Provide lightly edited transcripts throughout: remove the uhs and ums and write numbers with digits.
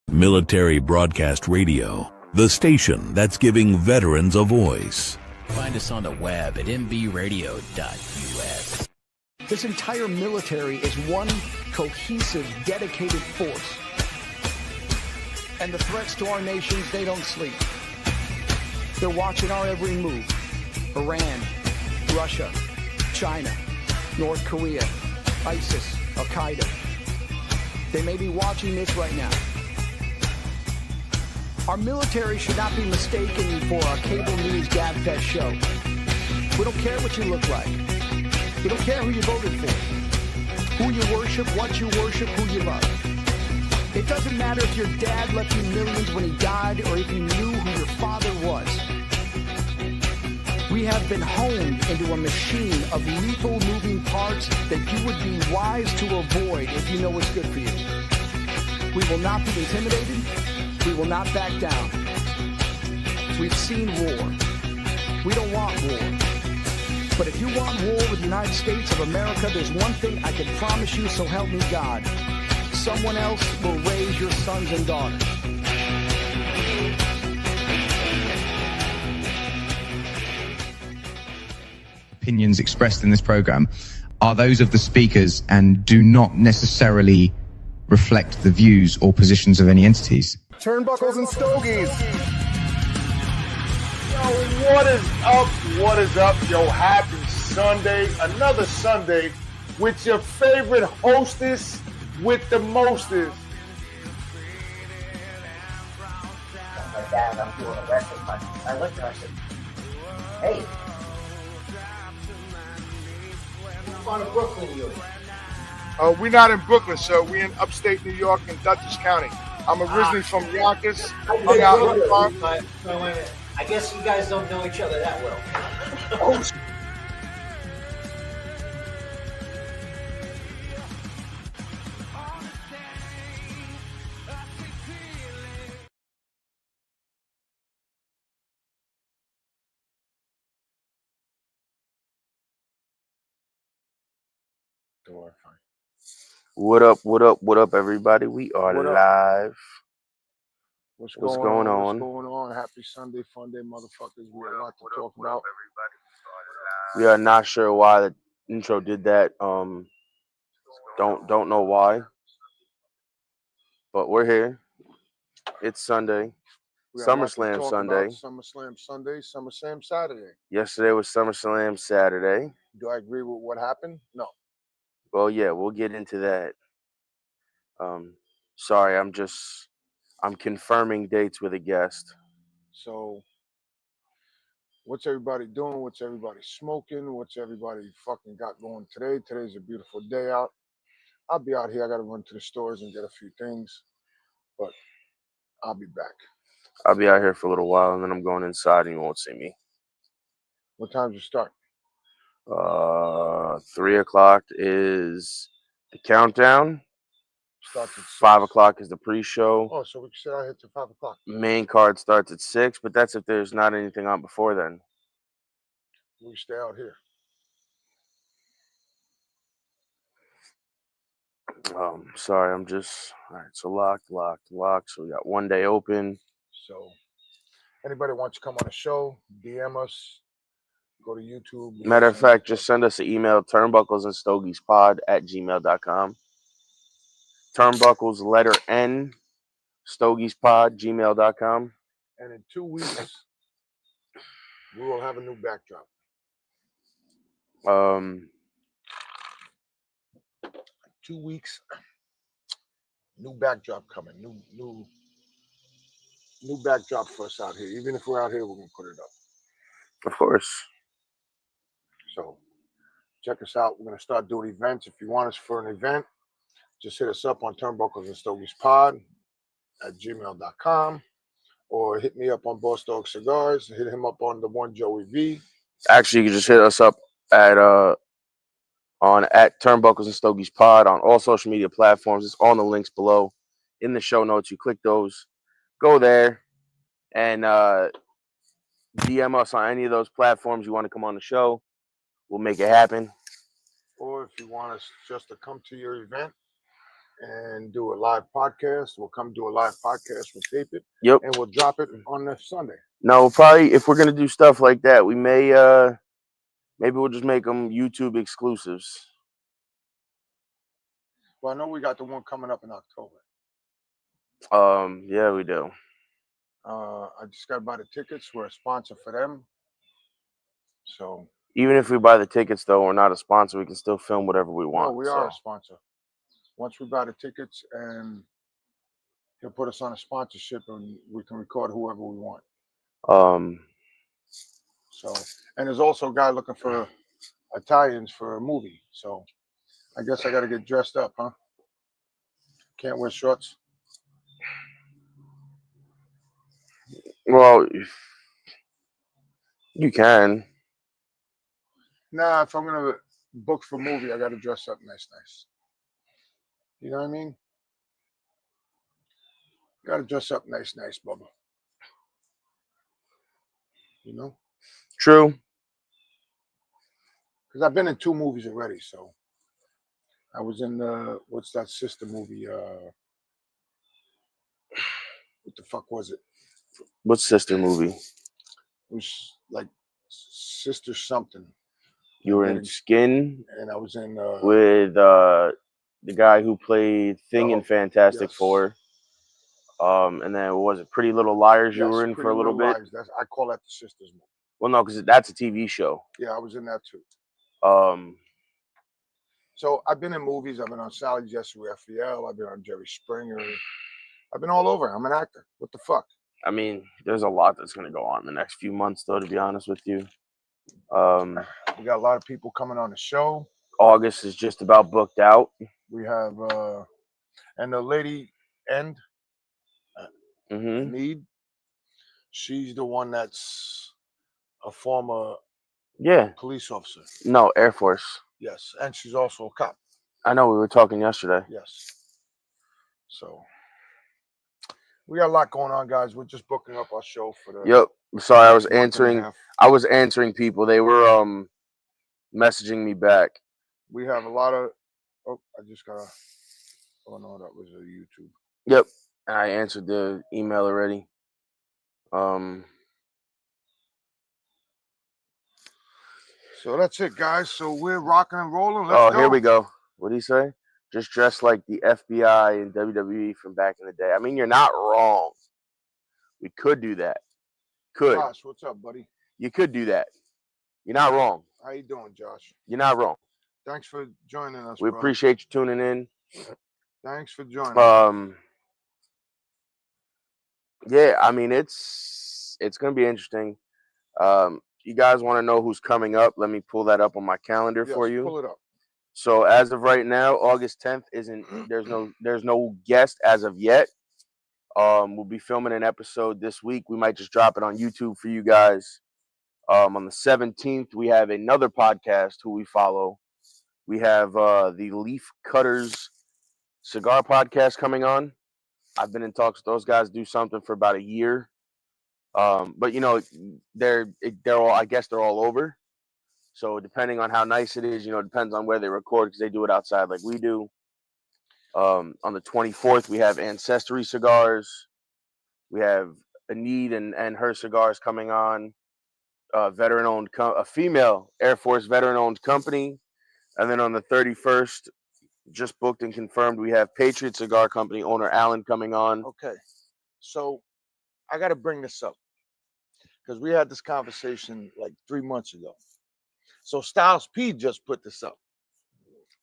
Military Broadcast Radio, the station that's giving veterans a voice. Find us on the web at mbradio.us. This entire military is one cohesive, dedicated force. And the threats to our nations, they don't sleep. They're watching our every move. Iran, Russia, China, North Korea, ISIS, Al-Qaeda. They may be watching this right now. Our military should not be mistaken for a cable news gabfest show. We don't care what you look like. We don't care who you voted for, who you worship, what you worship, who you love. It doesn't matter if your dad left you millions when he died or if you knew who your father was. We have been honed into a machine of lethal moving parts that you would be wise to avoid if you know what's good for you. We will not be intimidated. We will not back down. We've seen war. We don't want war. But if you want war with the United States of America, there's one thing I can promise you, so help me God. Someone else will raise your sons and daughters. Opinions expressed in this program are those of the speakers and do not necessarily reflect the views or positions of any entities. Turnbuckles and Stogies. Yo, what is up? What is up? Yo, happy Sunday. Another Sunday with your favorite hostess with the mostest. My dad, I'm doing a wrestling punch. I looked at her and I said, hey, I'm on to Brooklyn, you. We're not in Brooklyn, sir. We're in upstate New York in Dutchess County. I'm originally from Yonkers. Hung out in the park. I guess you guys don't know each other that well. Oh, What up, everybody? We are live. What's going on? What's going on? Happy Sunday, fun day, motherfuckers. We have a lot to talk about. We are not sure why the intro did that. Don't know why. But we're here. It's Sunday. SummerSlam Sunday. SummerSlam Sunday, SummerSlam Saturday. Yesterday was SummerSlam Saturday. Do I agree with what happened? No. Well, yeah, we'll get into that. Sorry, I'm confirming dates with a guest. So, what's everybody doing? What's everybody smoking? What's everybody fucking got going today? Today's a beautiful day out. I'll be out here. I got to run to the stores and get a few things, but I'll be back. I'll be out here for a little while, and then I'm going inside, and you won't see me. What time does it start? 3 o'clock is the countdown. 5 o'clock is the pre-show. Oh, so we can sit out here till 5 o'clock. Main card starts at 6, but that's if there's not anything on before then. We stay out here. Sorry, all right, so locked. So we got one day open. So anybody wants to come on the show, DM us, go to YouTube. Matter of fact, just send us an email, TurnbucklesnStogiespod@gmail.com. Turnbuckles, letter N, Stogiespod@gmail.com. And in 2 weeks, we will have a new backdrop. 2 weeks, new backdrop coming. New backdrop for us out here. Even if we're out here, we're gonna put it up. Of course. So check us out. We're gonna start doing events. If you want us for an event, just hit us up on TurnbucklesnStogiespod@gmail.com or hit me up on Boss Dog Cigars. Hit him up on the one Joey V. Actually, you can just hit us up at @TurnbucklesnStogiespod on all social media platforms. It's on the links below in the show notes. You click those, go there, and DM us on any of those platforms you want to come on the show. We'll make it happen. Or if you want us just to come to your event, and do a live podcast. We'll come do a live podcast. We'll tape it. Yep. And we'll drop it on the Sunday. No, we'll probably, if we're gonna do stuff like that, we may maybe we'll just make them YouTube exclusives. Well, I know we got the one coming up in October. Yeah, we do. I just got to buy the tickets. We're a sponsor for them. So Even if we buy the tickets, though, we're not a sponsor. We can still film whatever we want. no, we are a sponsor. Once we buy the tickets, and he'll put us on a sponsorship, and we can record whoever we want. So, and there's also a guy looking for Italians for a movie. So, I guess I got to get dressed up, huh? Can't wear shorts. Well, you can. Nah, if I'm gonna book for a movie, I got to dress up nice. You know what I mean? Got to dress up nice, Bubba. You know? True. Because I've been in 2 movies already. So I was in what's that sister movie? What the fuck was it? What sister movie? It was like Sister something. You were in Skin, and I was in with the guy who played Thing in Fantastic Four. And then what was it, Pretty Little Liars? You were in for a little bit. Liars. I call that the sisters movie. Well, no, because that's a TV show. Yeah, I was in that too. So I've been in movies. I've been on Sally Jesse Raphael. I've been on Jerry Springer. I've been all over. I'm an actor. What the fuck? I mean, there's a lot that's going to go on in the next few months, though, to be honest with you. We got a lot of people coming on the show. August is just about booked out. We have, and the lady, Need, she's the one that's a former police officer. No, Air Force. Yes, and she's also a cop. I know, we were talking yesterday. Yes. So we got a lot going on, guys. We're just booking up our show for the. Yep. Sorry, I was answering people. They were messaging me back. We have a lot of. Oh, I just got a. Oh no, that was a YouTube. Yep, I answered the email already. So that's it, guys. So we're rocking and rolling. Let's go. Here we go. What did he say? Just dressed like the FBI and WWE from back in the day. I mean, you're not wrong. We could do that. Could. Josh, what's up, buddy? You could do that. You're not wrong. How you doing, Josh? You're not wrong. Thanks for joining us. We appreciate you tuning in. Thanks for joining. Yeah, I mean, it's gonna be interesting. You guys want to know who's coming up? Let me pull that up on my calendar for you. Pull it up. So as of right now, August 10th there's no guest as of yet. We'll be filming an episode this week. We might just drop it on YouTube for you guys. On the 17th, we have another podcast who we follow. We have the Leaf Cutters Cigar Podcast coming on. I've been in talks with those guys, do something for about a year. But you know, they're all, I guess they're all over. So depending on how nice it is, you know, it depends on where they record, because they do it outside like we do. On the 24th, we have Ancestry Cigars. We have Anid and her cigars coming on. Veteran-owned, a female Air Force veteran-owned company. And then on the 31st, just booked and confirmed, we have Patriot Cigar Company owner Alan coming on. Okay, so I got to bring this up because we had this conversation like 3 months ago. So Styles P just put this up.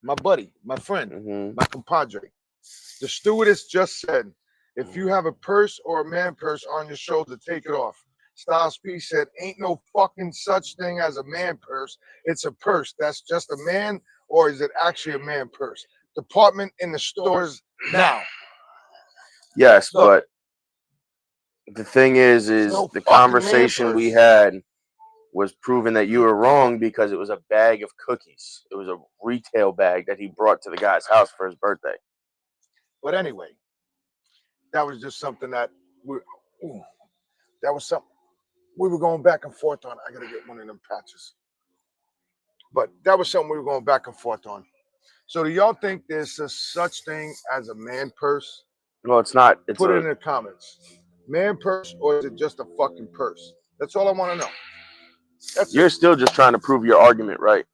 My buddy, my friend, my compadre. The stewardess just said, if you have a purse or a man purse on your shoulder, take it off. Styles P said, ain't no fucking such thing as a man purse. It's a purse. That's just a man, or is it actually a man purse? Department in the stores now. Yes, but the thing is the conversation we had was proving that you were wrong, because it was a bag of cookies. It was a retail bag that he brought to the guy's house for his birthday. But anyway, that was just something that we were going back and forth on. I got to get one of them patches. But that was something we were going back and forth on. So do y'all think there's a such thing as a man purse? No, it's not. It's Put it in the comments. Man purse, or is it just a fucking purse? That's all I want to know. You're still just trying to prove your argument, right?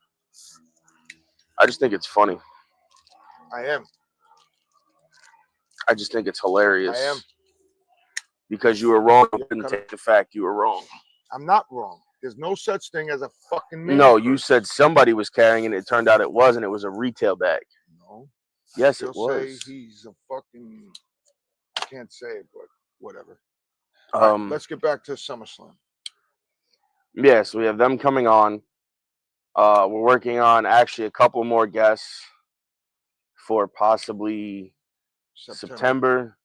I just think it's funny. I am. I just think it's hilarious. I am. Because you were wrong. I didn't take the fact you were wrong. I'm not wrong. There's no such thing as a fucking man No, purse. you said somebody was carrying it. It turned out it wasn't. It was a retail bag. No. Yes, He'll it was. say he's a fucking, I can't say it, but whatever. All right, let's get back to SummerSlam. Yeah, so we have them coming on. We're working on actually a couple more guests for possibly September,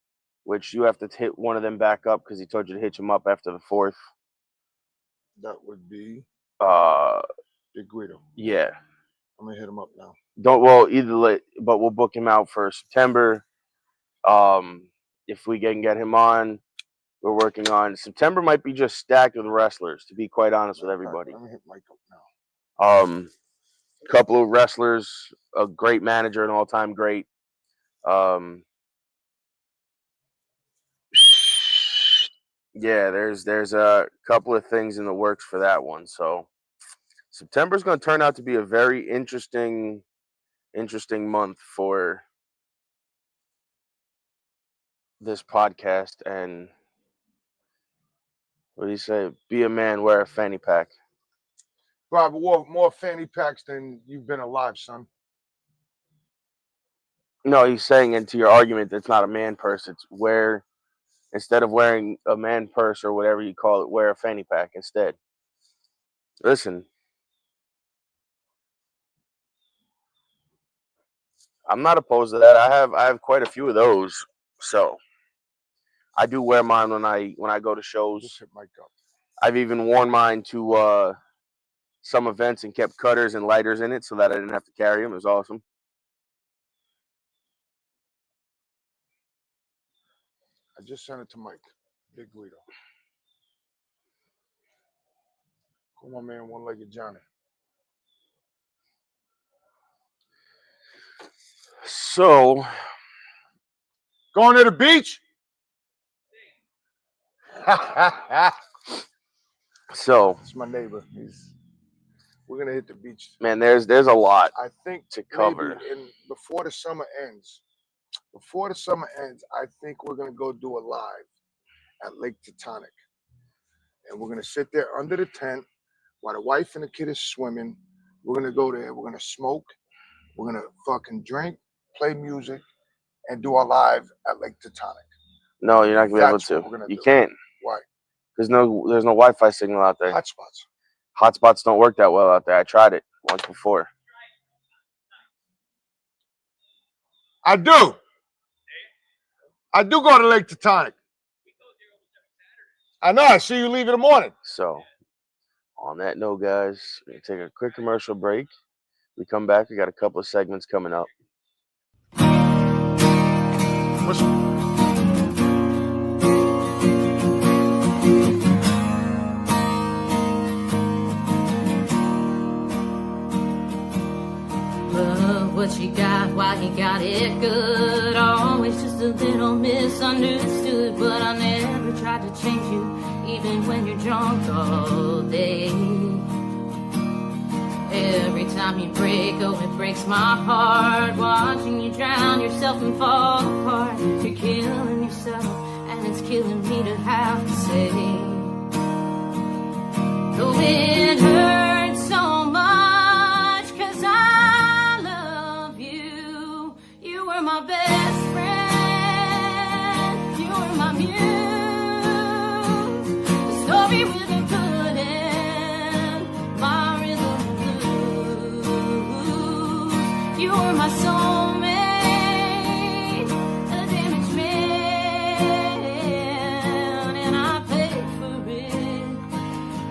which you have to hit one of them back up because he told you to hitch him up after the 4th. That would be Big Guido. Yeah. I'm gonna hit him up now. But we'll book him out for September. If we can get him on, we're working on September. Might be just stacked with wrestlers, to be quite honest with everybody. Let me hit Mike up now. Couple of wrestlers, a great manager, an all-time great. Yeah, there's a couple of things in the works for that one. So September is going to turn out to be a very interesting month for this podcast. And what do you say? Be a man, wear a fanny pack. Bob, more fanny packs than you've been alive, son. No, he's saying into your argument that's not a man purse. It's instead of wearing a man purse or whatever you call it, wear a fanny pack instead. Listen, I'm not opposed to that. I have quite a few of those, so I do wear mine when I go to shows. Just hit Mike up. I've even worn mine to some events and kept cutters and lighters in it so that I didn't have to carry them. It was awesome. I just sent it to Mike. Big Guido. Come on, man. One-legged Johnny. So, going to the beach? So it's my neighbor. We're gonna hit the beach. Man, there's a lot I think to cover. Before the summer ends, I think we're gonna go do a live at Lake Teutonic, and we're gonna sit there under the tent while the wife and the kid is swimming. We're gonna go there. We're gonna smoke. We're gonna fucking drink, play music, and do our live at Lake Teutonic. No, you're not gonna be able to. You can't. Why? There's no Wi-Fi signal out there. Hotspots. Hotspots don't work that well out there. I tried it once before. I do go to Lake Teutonic. I know. I see you leave in the morning. So, on that note, guys, we're going to take a quick commercial break. We come back. We got a couple of segments coming up. What you got, why you got it good. Always just a little misunderstood, but I never tried to change you, even when you're drunk all day. Every time you break, oh, it breaks my heart. Watching you drown yourself and fall apart. You're killing yourself, and it's killing me to have to say. Though it hurts so much, 'cause I love you. You were my best friend. You were my muse. The story with a good end. My rhythm blues. You were my soulmate. A damaged man. And I paid for it.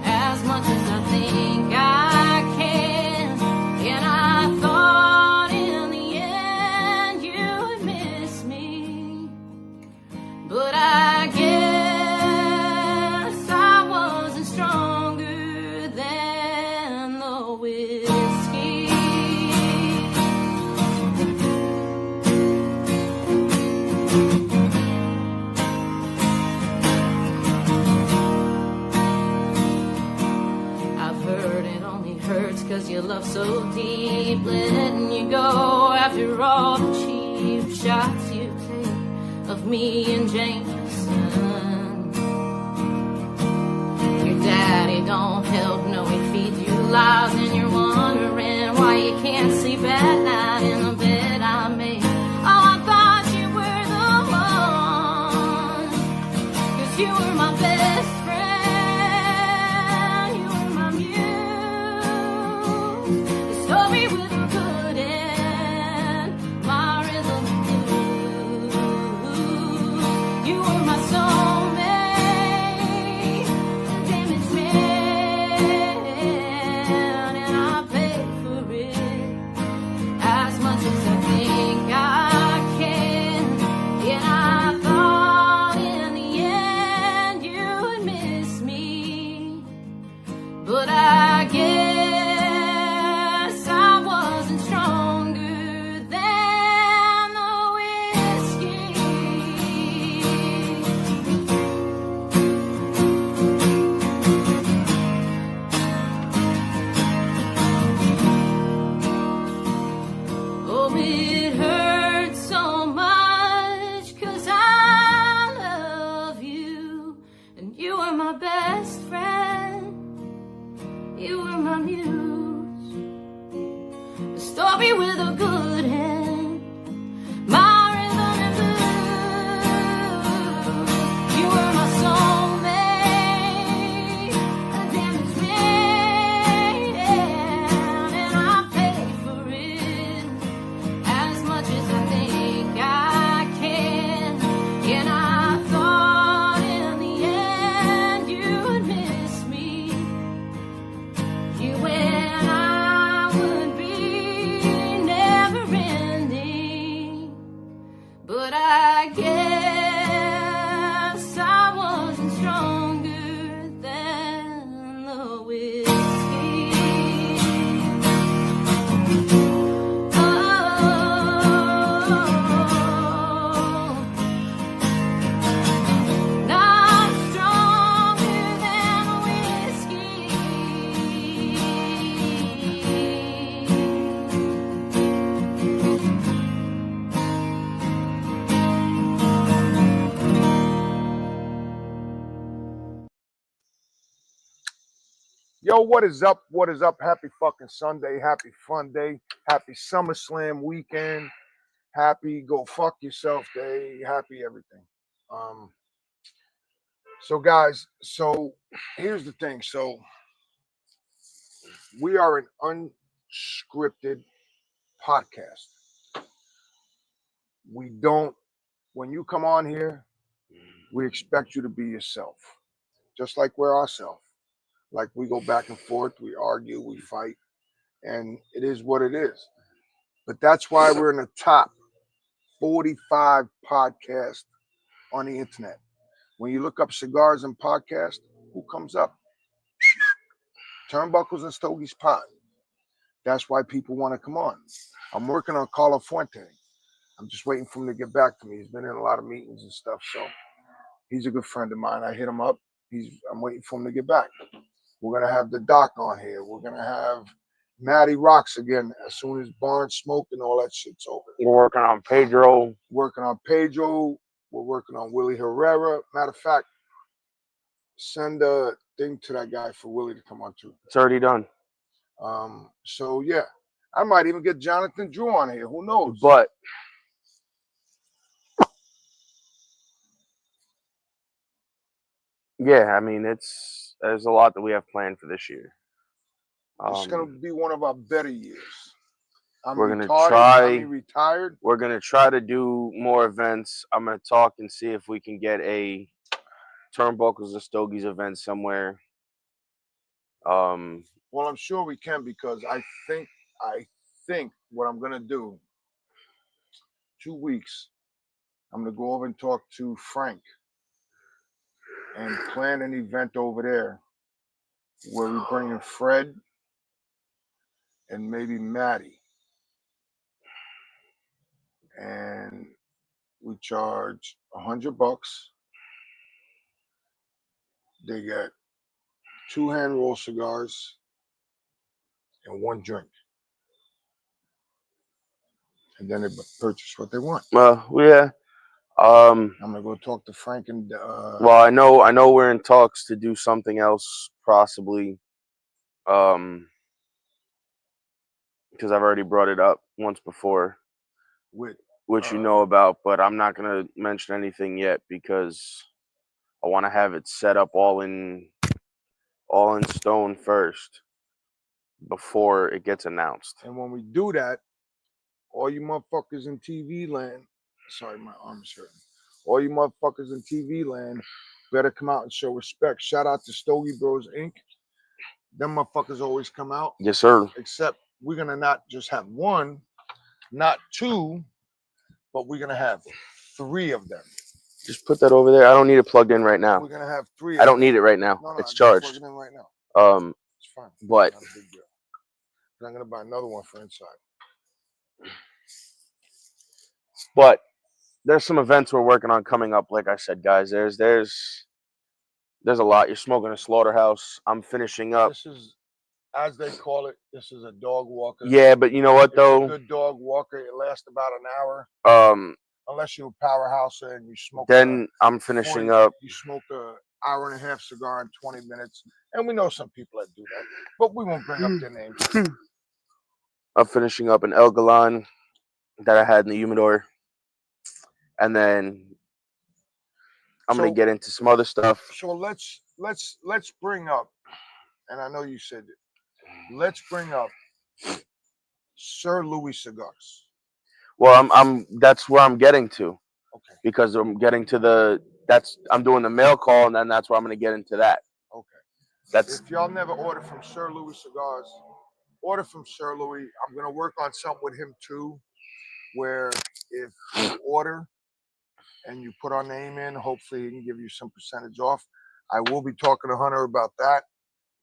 As much as I think I can, and I thought in the end you'd miss me, but I guess I wasn't stronger than the whiskey. 'cause your love so deep, letting you go after all the cheap shots you take of me and Jameson. Your daddy don't help, no, he feeds you lies, and you're wondering why you can't sleep at night in the bed I made. Oh, I thought you were the one, 'cause you were my best friend, you were my muse, the story with a good end, my rhythm blues. You were my soulmate, the damaged man, and I paid for it as much as I think I can. And I thought in the end you would miss me, but I guess I wasn't stronger than the whiskey. Oh, it hurts so much 'cause I love you, and you were my best friend, you were my muse, a story with a good end, my rhythm and blues. You were my soulmate, a damaged man, and I paid for it as much as I think I can. And I thought in the end you would miss me, you and I would be never ending, but I guess I wasn't stronger than the whiskey. Oh, not stronger than whiskey. Yo, what is up? What is up? Happy fucking Sunday. Happy fun day. Happy SummerSlam weekend. Happy go fuck yourself day. Happy everything. So guys, so here's the thing. So we are an unscripted podcast. We don't, when you come on here, we expect you to be yourself. Just like we're ourselves. Like we go back and forth, we argue, we fight, and it is what it is. But that's why we're in the top 45 podcasts on the internet. When you look up cigars and podcasts, who comes up? Turnbuckles and Stogies Pod. That's why people want to come on. I'm working on Carlo Fuente. I'm just waiting for him to get back to me. He's been in a lot of meetings and stuff, so he's a good friend of mine. I hit him up. I'm waiting for him to get back. We're gonna have the doc on here. We're gonna have Matty Rocks again as soon as Barnes Smoke and all that shit's over. We're working on Pedro. We're working on Willie Herrera. Matter of fact, send a thing to that guy for Willie to come on too. It's already done. So yeah, I might even get Jonathan Drew on here. Who knows? But yeah, I mean, there's a lot that we have planned for this year. It's gonna be one of our better years. We're gonna retired. We're gonna try to do more events. I'm gonna talk and see if we can get a Turnbuckles or Stogies event somewhere. Well, I'm sure we can, because I think what I'm gonna do, 2 weeks, I'm gonna go over and talk to Frank and plan an event over there where we bring in Fred and maybe Maddie, and we charge $100. They get 2 hand roll cigars and one drink. And then they purchase what they want. Yeah. I'm gonna go talk to Frank and. Well, I know we're in talks to do something else, possibly. Because I've already brought it up once before, which you know about, but I'm not gonna mention anything yet because I want to have it set up all in stone first before it gets announced. And when we do that, all you motherfuckers in TV land, sorry, my arm is hurting. All you motherfuckers in TV land better come out and show respect. Shout out to Stogie Bros Inc. Them motherfuckers always come out. Yes, sir. Except we're gonna not just have one, not two, but we're gonna have 3 of them. Just put that over there. I don't need it plugged in right now. We're gonna have 3. I don't need it right now. No, it's I charged. Plug it in right now. It's fine. But not a big deal. I'm gonna buy another one for inside. But there's some events we're working on coming up. Like I said, guys, there's a lot. You're smoking a slaughterhouse. I'm finishing up. This is, as they call it, this is a dog walker. Yeah, but you know what though? It's a good dog walker. It lasts about an hour. Unless you're a powerhouser and you smoke. Then I'm finishing up. You smoke an hour and a half cigar in 20 minutes, and we know some people that do that, but we won't bring up their names. I'm finishing up an El Galan that I had in the humidor, and then I'm gonna get into some other stuff. So let's bring up, and I know you said it. Let's bring up Sir Louis cigars. Well, that's where I'm getting to. Okay. Because I'm getting to I'm doing the mail call, and then that's where I'm gonna get into that. Okay. That's if y'all never ordered from Sir Louis cigars, order from Sir Louis. I'm gonna work on something with him too, where if you order and you put our name in, hopefully he can give you some percentage off. I will be talking to Hunter about that.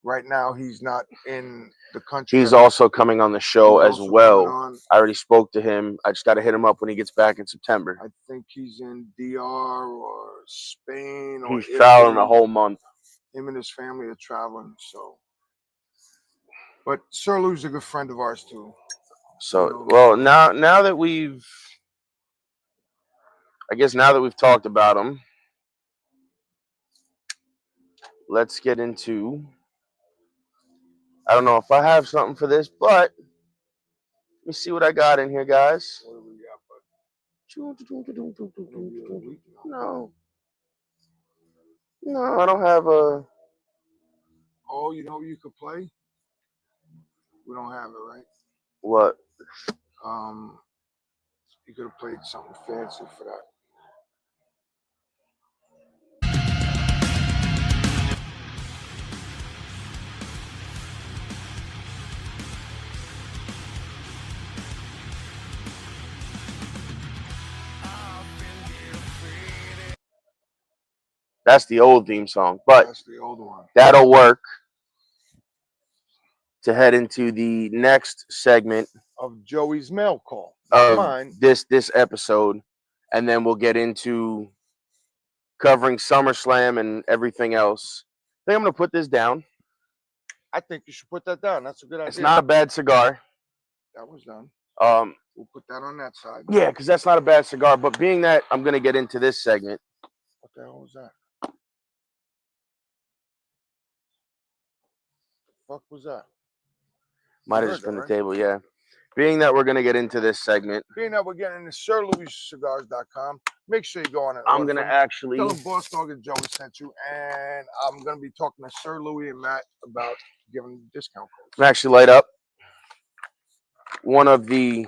Right now, he's not in the country. He's also coming on the show as well. I already spoke to him. I just got to hit him up when he gets back in September. I think he's in DR or Spain. Or he's traveling a whole month. Him and his family are traveling. So, but Sir Lou's is a good friend of ours too. So, well, now that we've talked about him, let's get into. I don't know if I have something for this, but let me see what I got in here, guys. What do we got, No, I don't have a. Oh, you know you could play? We don't have it, right? What? You could have played something fancy for that. That's the old theme song, but that's the old one. That'll work to head into the next segment of Joey's mail call. Of mine. This episode, and then we'll get into covering SummerSlam and everything else. I think I'm gonna put this down. I think you should put that down. That's a good idea. It's not a bad cigar. That was done. We'll put that on that side. Yeah, because that's not a bad cigar. But being that I'm gonna get into this segment. What the hell was that? The fuck was that? Might have just been the table, yeah. Being that we're gonna get into this segment. Being that we're getting into SirLouisCigars.com, make sure you go on it. I'm gonna actually tell them Boss Dog and Joey sent you, and I'm gonna be talking to Sir Louis and Matt about giving discount codes. I'm actually light up one of the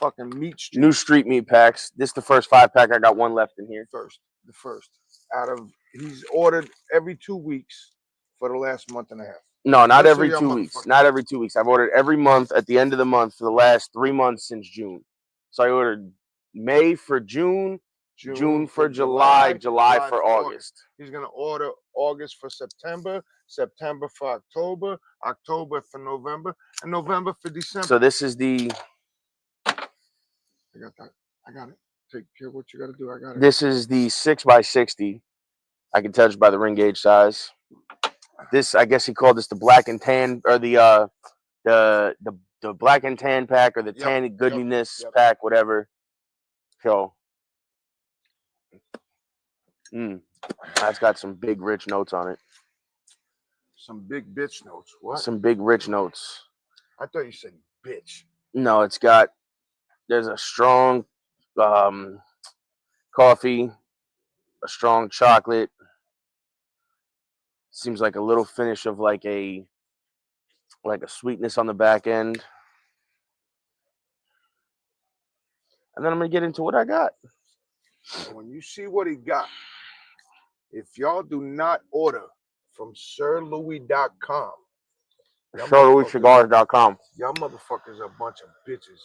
fucking new street meat packs. This is the first 5-pack. I got one left in here. The first out of he's ordered every 2 weeks for the last month and a half. No, not every 2 weeks. Not every 2 weeks. I've ordered every month at the end of the month for the last 3 months since June. So I ordered May for June, June for July, July for August. He's going to order August for September, September for October, October for November, and November for December. So this is the... I got that. I got it. Take care of what you got to do. I got it. This is the 6x60. I can tell just by the ring gauge size. This, I guess he called this the black and tan, or the the black and tan pack or the Yep, tan goodness yep. pack, whatever. So, that's got some big rich notes on it. Some big bitch notes. What? Some big rich notes. I thought you said bitch. No, there's a strong coffee, a strong chocolate. Seems like a little finish of like a sweetness on the back end. And then I'm gonna get into what I got. When you see what he got, if y'all do not order from SirLouis.com, SirLouisCigars.com. y'all motherfuckers are a bunch of bitches.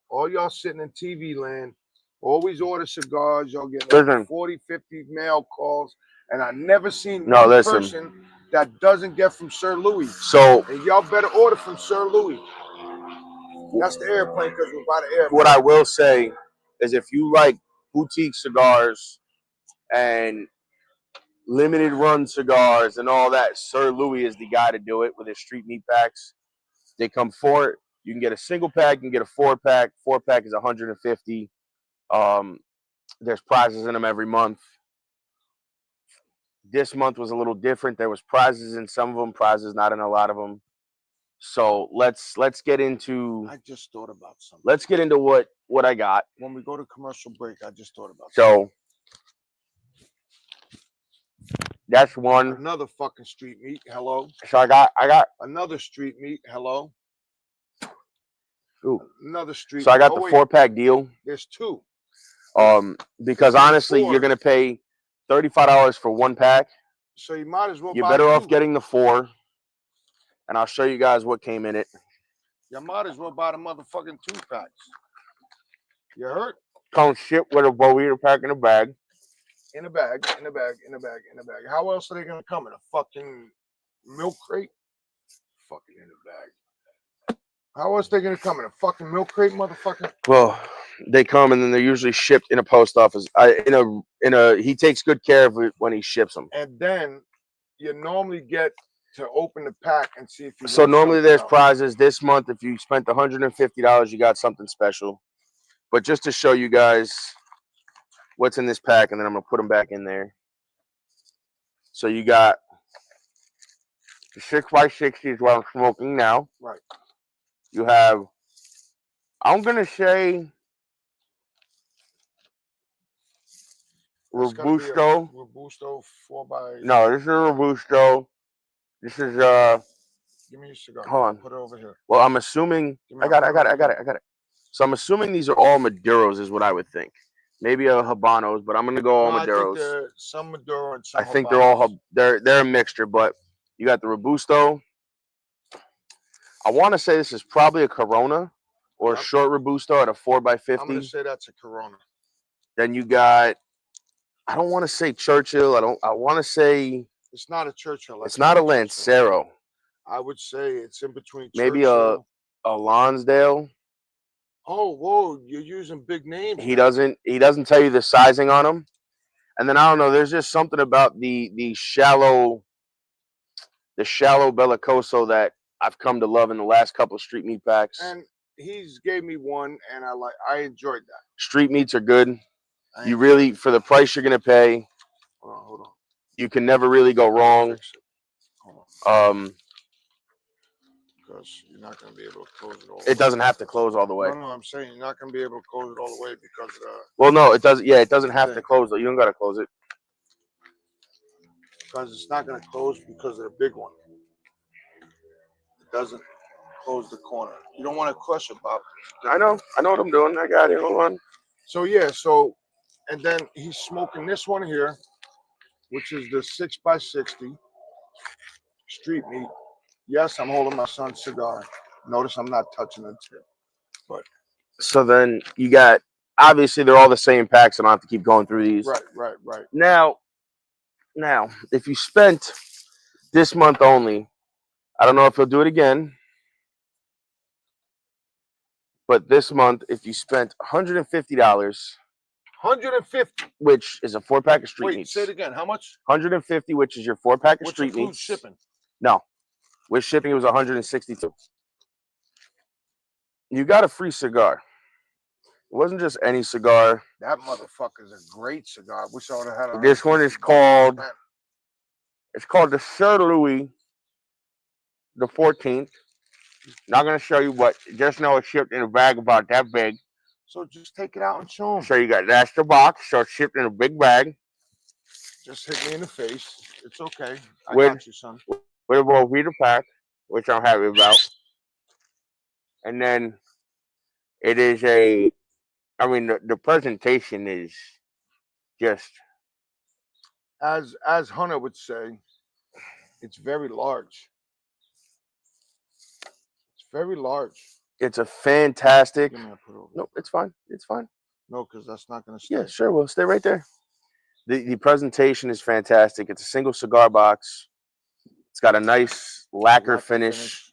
All y'all sitting in TV land, always order cigars. Y'all get like 40, 50 mail calls, and I never seen one person that doesn't get from Sir Louis. So, and y'all better order from Sir Louis. That's the airplane because we're by the airplane. What I will say is if you like boutique cigars and limited run cigars and all that, Sir Louis is the guy to do it with his street meat packs. They come for it. You can get a single pack, you can get a 4-pack. 4-pack is $150. There's prizes in them every month. This month was a little different. There was prizes in some of them, prizes not in a lot of them. So let's get into. I just thought about something. Let's get into what I got. When we go to commercial break, I just thought about something. That's one. Another fucking street meat. Hello. So I got another street meat. Hello. Ooh. Another street. So I got the 4-pack deal. There's 2. Because honestly, you're gonna pay $35 for 1 pack. So you might as well. You're better off getting the 4. And I'll show you guys what came in it. You might as well buy the motherfucking 2 packs. You heard? Comes shipped with a Bowie pack in a bag. In a bag. How else are they gonna come in a fucking milk crate? Fucking in a bag. How else are they gonna come in a fucking milk crate, motherfucker? Well, they come and then they're usually shipped in a post office. He takes good care of it when he ships them. And then you normally get to open the pack and see if you. So normally there's prizes. This month, if you spent $150, you got something special. But just to show you guys what's in this pack, and then I'm gonna put them back in there. So you got the 6x60 is what I'm smoking now. Right. You have, I'm gonna say, Robusto. Robusto 4x. No, this is a Robusto. This is Give me your cigar. Hold on. Put it over here. Well, I'm assuming I got it. So I'm assuming these are all Maduros, is what I would think. Maybe a Habanos, but I'm gonna go all Maduros. I think some Maduro and some. I think they're all they're a mixture, but you got the Robusto. I want to say this is probably a Corona or a short Robusto at a 4x50. I'm gonna say that's a Corona. Then you got, I don't want to say Churchill. I want to say it's not a Churchill. It's not a Lancero. I would say it's in between. Maybe Churchill. a Lonsdale. Oh, whoa! You're using big names. He doesn't tell you the sizing on them, and then I don't know. There's just something about the shallow Bellicoso that I've come to love in the last couple of street meat packs. And he's gave me one, and I enjoyed that. Street meats are good. You really, for the price you're gonna pay, hold on. You can never really go wrong. Because you're not going to be able to close it all. It doesn't have to close all the way. No, I'm saying you're not going to be able to close it all the way because of the. Well, no, it doesn't. Yeah, it doesn't have to close though. You don't got to close it. Because it's not going to close because of the big one. It doesn't close the corner. You don't want to crush it, Bob. I know what I'm doing. I got it. Hold on. So and then he's smoking this one here, which is the 6x60 street meat. Yes, I'm holding my son's cigar. Notice I'm not touching the tip. But so then you got, obviously they're all the same packs. I don't have to keep going through these. Right. Now, if you spent this month only, I don't know if he'll do it again. But this month, if you spent $150, $150, which is a 4-pack of street meats. Say it again. How much? $150, which is your 4-pack of street meats. Shipping? No, with shipping it was $162. you got a free cigar. It wasn't just any cigar. That motherfucker's a great cigar. I wish I would have had it. This one is called, it's called the Sir Louis the 14th. Not going to show you what, just know it's shipped in a bag about that big. So just take it out and show them. So you got, that's the box. So it's shipped in a big bag. Just hit me in the face. It's okay. I With- got you, son. With a Volvita pack, which I'm happy about. And then it is a, I mean, the presentation is just, As Hunter would say, it's very large. It's very large. it's a fantastic, Give me a put over. nope, it's fine. It's fine. No, because that's not going to stay. Yeah, sure. We'll stay right there. The presentation is fantastic. It's a single cigar box. It's got a nice lacquer finish.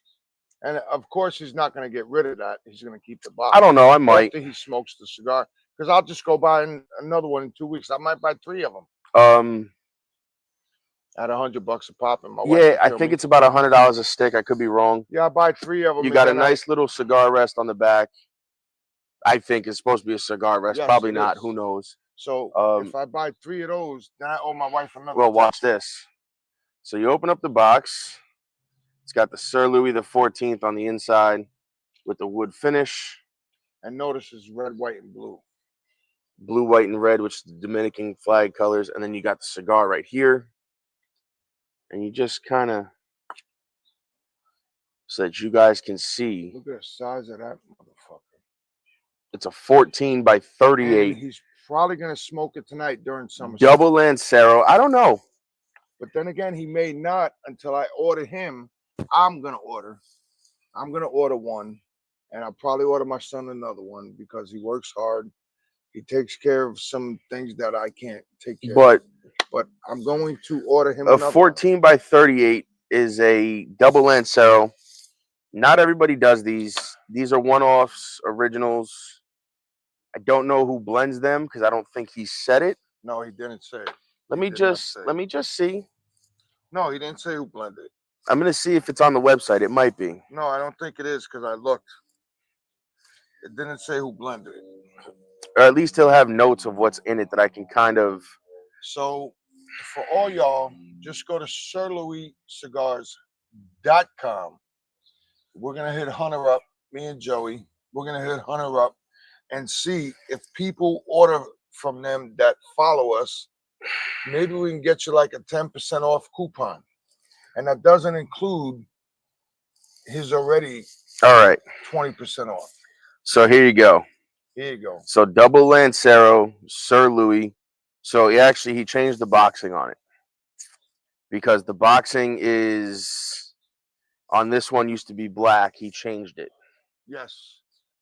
And of course, he's not going to get rid of that. He's going to keep the box. I don't know. I might. After he smokes the cigar. Because I'll just go buy another one in 2 weeks. I might buy 3 of them. At $100 a pop. And my wife Yeah, will I kill think me. it's about $100 a stick. I could be wrong. Yeah, I buy 3 of them. You got a nice little cigar rest on the back. I think it's supposed to be a cigar rest. Yes, Probably it not. is. Who knows? So if I buy 3 of those, then I owe my wife another. Well, watch this. So you open up the box. It's got the Sir Louis the 14th on the inside with the wood finish. And notice it's red, white, and blue. Blue, white, and red, which is the Dominican flag colors. And then you got the cigar right here. And you just kind of, so that you guys can see. Look at the size of that motherfucker. It's a 14 by 38. And he's probably going to smoke it tonight during summer. Double Lancero. I don't know. But then again, he may not until I order him. I'm going to order. I'm going to order one. And I'll probably order my son another one because he works hard. He takes care of some things that I can't take care of. But I'm going to order him a another 14 by 38 is a double Lancero. Not everybody does these. These are one-offs, originals. I don't know who blends them because I don't think he said it. No, he didn't say it. Let me just see. No, he didn't say who blended it. I'm gonna see if it's on the website. It might be. No, I don't think it is because I looked. It didn't say who blended it. Or at least he'll have notes of what's in it that I can kind of. So for all y'all, just go to sirlouiscigars.com. We're going to hit Hunter up, me and Joey. We're going to hit Hunter up and see if people order from them that follow us. Maybe we can get you like a 10% off coupon. And that doesn't include his already All right. 20% off. So here you go. Here you go. So double Lancero, Sir Louis. So he changed the boxing on it because the boxing is on this one used to be black. He changed it. Yes,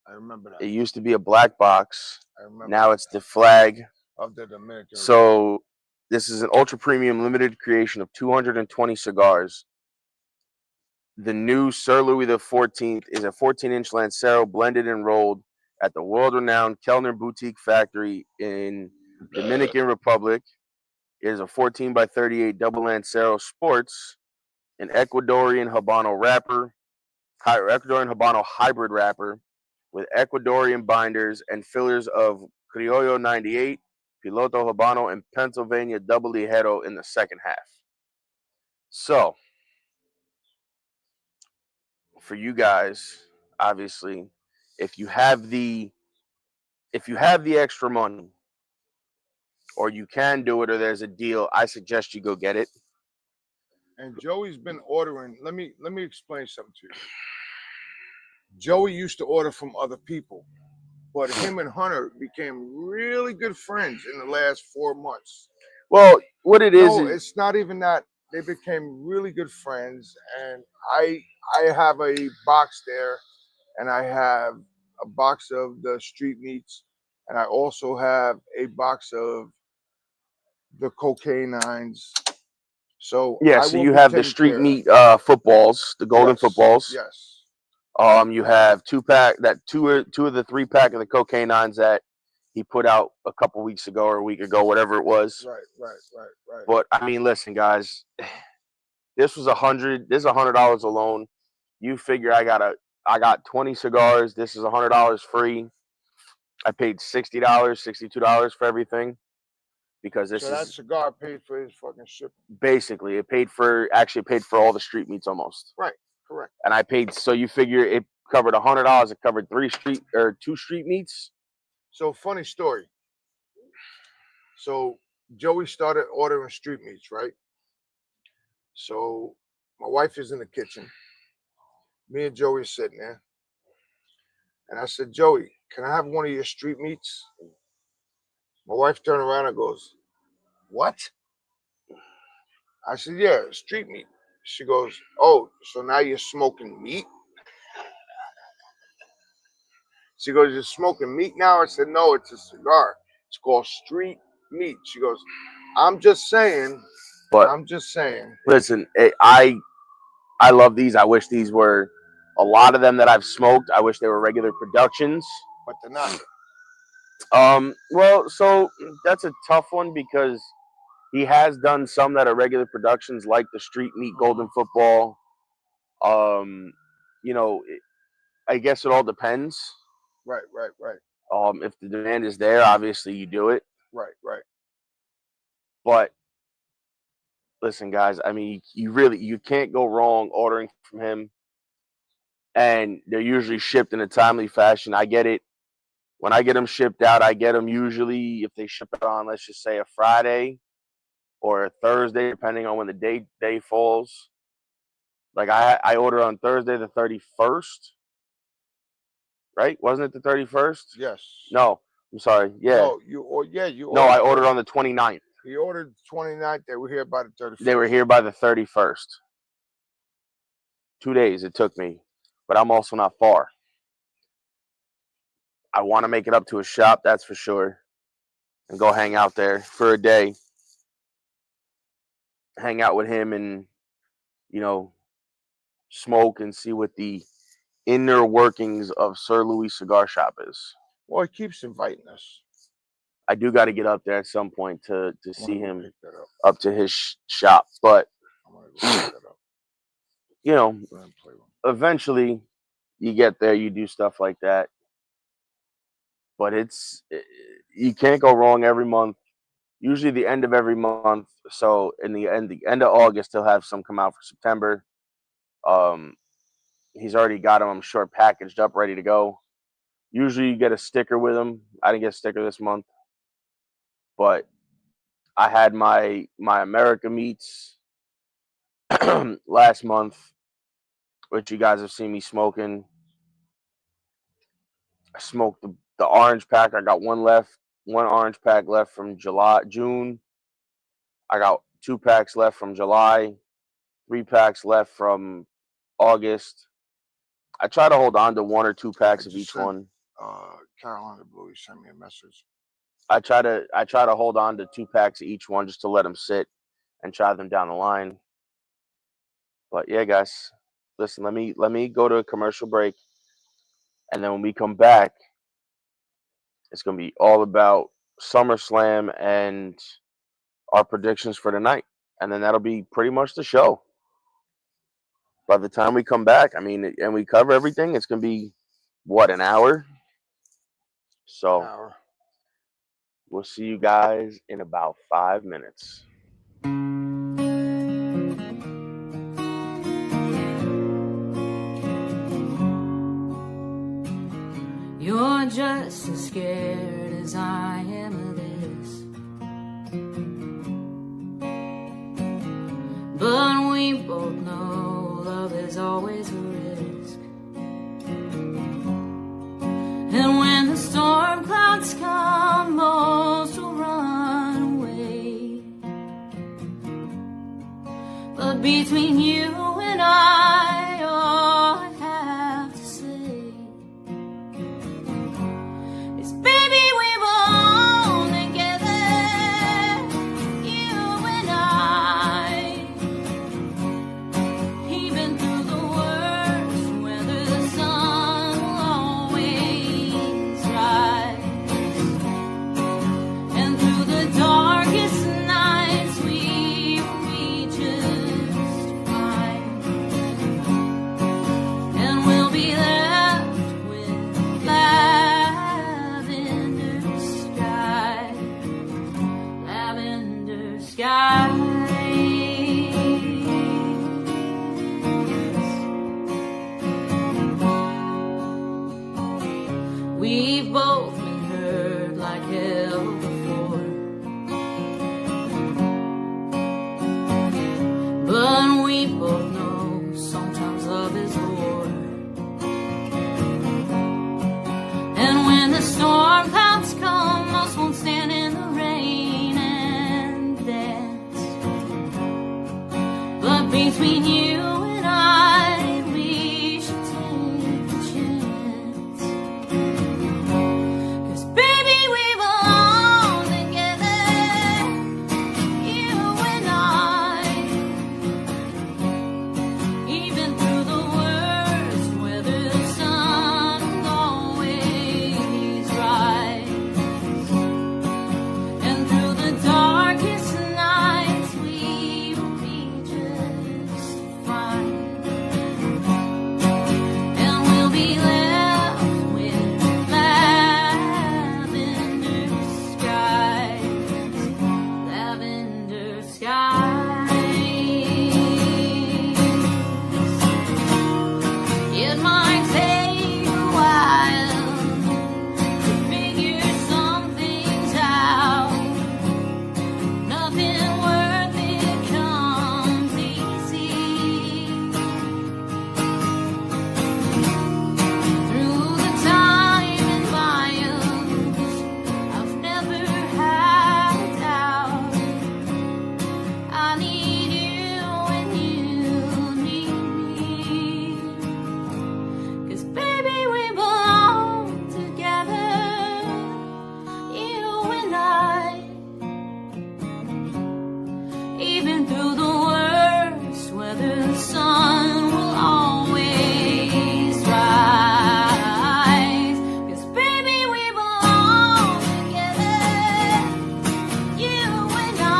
I remember that. It used to be a black box. I remember. Now it's the flag of the Dominican. So this is an ultra premium limited creation of 220 cigars. The new Sir Louis the 14th is a 14-inch Lancero blended and rolled at the world-renowned Kellner Boutique Factory in Dominican Republic. It is a 14 by 38 double Lancero Sports, an Ecuadorian Habano wrapper, Ecuadorian Habano hybrid wrapper with Ecuadorian binders and fillers of Criollo 98, Piloto Habano, and Pennsylvania Double Ligero in the second half. So, for you guys, obviously, if you have the extra money, or you can do it, or there's a deal, I suggest you go get it. And Joey's been ordering. Let me explain something to you. Joey used to order from other people, but him and Hunter became really good friends in the last 4 months. Well, what it is, it's not even that. They became really good friends, and I have a box there, and I have a box of the street meats, and I also have a box of the cocaine nines. So yeah, so you have the street meat footballs, the golden footballs. Yes. You have two of the 3-pack of the cocaine nines that he put out a couple weeks ago or a week ago, whatever it was. Right. But I mean, listen, guys, this was $100. This is $100 alone. You figure I gotta I got 20 cigars. This is $100 free. I paid $60, $62 for everything because this So that is cigar paid for his fucking shipping. basically it paid for all the street meats almost. Right, correct. And I paid, so you figure it covered $100. It covered 2 street meats. So funny story. So Joey started ordering street meats, right? So my wife is in the kitchen. Me and Joey are sitting there. And I said, Joey, can I have one of your street meats? My wife turned around and goes, what? I said, yeah, street meat. She goes, oh, so now you're smoking meat? She goes, you're smoking meat now? I said, no, it's a cigar. It's called street meat. She goes, I'm just saying. Listen, I love these. I wish these were a lot of them that I've smoked. I wish they were regular productions. But they're not. Well, so that's a tough one because he has done some that are regular productions, like the Street Meat Golden Football. You know, I guess it all depends. Right. If the demand is there, obviously you do it. Right. But listen, guys, I mean, you can't go wrong ordering from him. And they're usually shipped in a timely fashion. I get it. When I get them shipped out, I get them usually, if they ship it on, let's just say a Friday or a Thursday, depending on when the day falls. Like I ordered on Thursday the 31st. Right? Wasn't it the 31st? Yes. No, I'm sorry. Yeah. No, I ordered on the 29th. He ordered the 29th. They were here by the 31st. They were here by the 31st. 2 days it took me, but I'm also not far. I want to make it up to a shop, that's for sure, and go hang out there for a day. Hang out with him and, smoke and see what the inner workings of Sir Louis Cigar Shop is. Well, he keeps inviting us. I do got to get up there at some point to see him up to his shop, but eventually you get there, you do stuff like that. But you can't go wrong every month. Usually the end of every month. So in the end of August, he'll have some come out for September. He's already got them, I'm sure, packaged up, ready to go. Usually you get a sticker with them. I didn't get a sticker this month, but I had my America Meats last month, which you guys have seen me smoking. I smoked the orange pack. I got one orange pack left from June. I got 2 packs left from July, 3 packs left from August. I try to hold on to 1 or 2 packs of each one. Carolina Blue sent me a message. I try to hold on to 2 packs of each one just to let them sit and try them down the line. But yeah, guys, listen, let me go to a commercial break. And then when we come back, it's going to be all about SummerSlam and our predictions for tonight. And then that'll be pretty much the show. By the time we come back, and we cover everything, it's going to be, an hour? So we'll see you guys in about 5 minutes. You're just as scared as I am of this, but we both know love is always a risk. And when the storm clouds come, most will run away. But between you and I, all I have to say is, baby, we belong together, you and I. Even through the worst weather, the sun will always rise. And through the darkest nights, we will be just fine. Between you and I, we should take a chance. 'Cause baby, we belong together, you and I. Even through the worst weather, the sun will always rise. And through the darkest nights, we will be just fine. And we'll be left with lavender skies, lavender skies. It might take a while to figure some things out. Nothing worth it comes easy. Through the time and miles, I've never had a doubt. I need you and you need me. 'Cause baby, we belong together, you and I. Even through the worst weather, the sun will always rise. 'Cause baby, we belong together, you and I.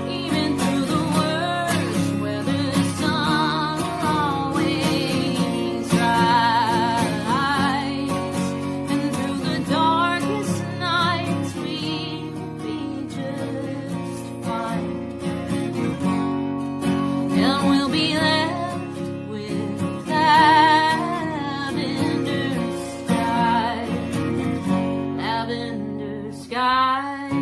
Even through the worst weather, the sun will always rise. And through the darkest nights, we will be just fine. And we'll be left with lavender skies, lavender skies.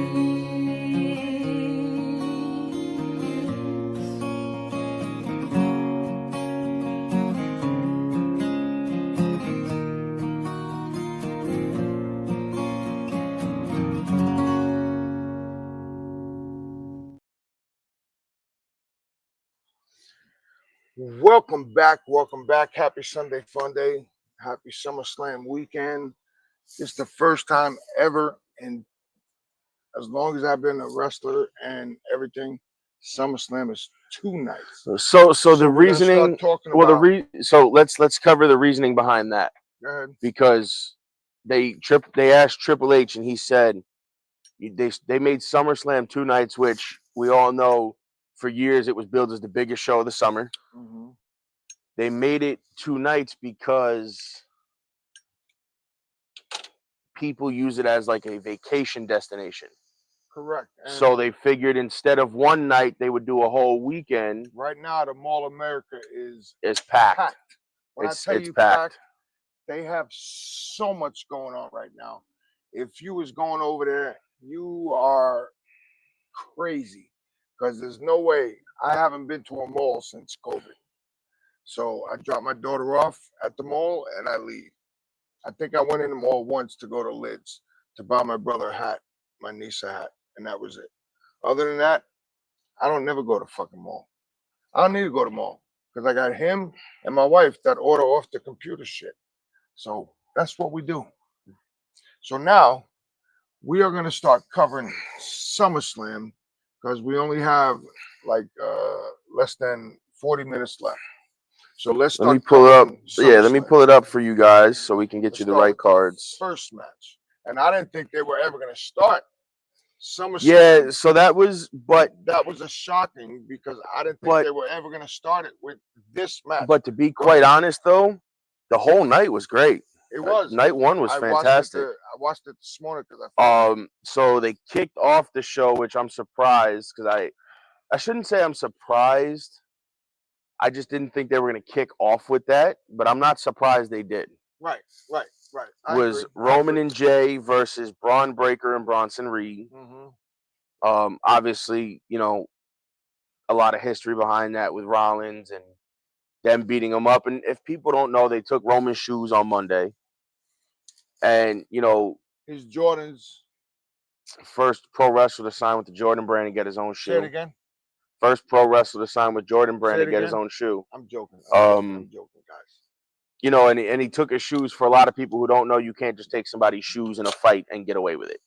Welcome back. Welcome back. Happy Sunday Fun Day. Happy SummerSlam weekend. It's the first time ever in as long as I've been a wrestler and everything. SummerSlam is 2 nights. So the we're gonna reasoning. start talking Well, about. so let's cover the reasoning behind that, Go ahead. because they asked Triple H and he said they made SummerSlam 2 nights, which we all know for years it was billed as the biggest show of the summer. Mm-hmm. They made it 2 nights because people use it as like a vacation destination. Correct. And So they figured instead of 1 night, they would do a whole weekend. right now, the Mall of America is It's packed. When It's I tell you packed. they have so much going on right now. If you was going over there, you are crazy, because there's no way. I haven't been to a mall since COVID. So I drop my daughter off at the mall and I leave. I think I went in the mall once to go to Lids to buy my brother a hat, my niece a hat, and that was it. Other than that, I don't never go to fucking mall. I don't need to go to mall because I got him and my wife that order off the computer shit. So that's what we do. So now we are going to start covering SummerSlam because we only have like less than 40 minutes left. So let's start. Let me pull it up. Yeah, let me SummerSlam. pull it up for you guys so we can get Let's you the start right cards. First match. And I didn't think they were ever going to start SummerSlam. Yeah, so that was, but that was a shocking because I didn't think they were ever going to start it with this match. But to be quite honest, though, the whole night was great. It was. Night 1 was fantastic. I watched it this morning because so they kicked off the show, which I'm surprised because I shouldn't say I'm surprised. I just didn't think they were going to kick off with that, but I'm not surprised they did. Right. Was Roman and Jay versus Braun Breaker and Bronson Reed. Mm-hmm. Obviously, you know, a lot of history behind that with Rollins and them beating him up. And if people don't know, they took Roman's shoes on Monday. And, you know, his Jordans. First pro wrestler to sign with the Jordan brand and get his own shoe. Say it again. First pro wrestler to sign with Jordan Brand Say to it get his again? own shoe. I'm joking. Um, I'm joking, guys. You know, and he took his shoes. For a lot of people who don't know, you can't just take somebody's shoes in a fight and get away with it.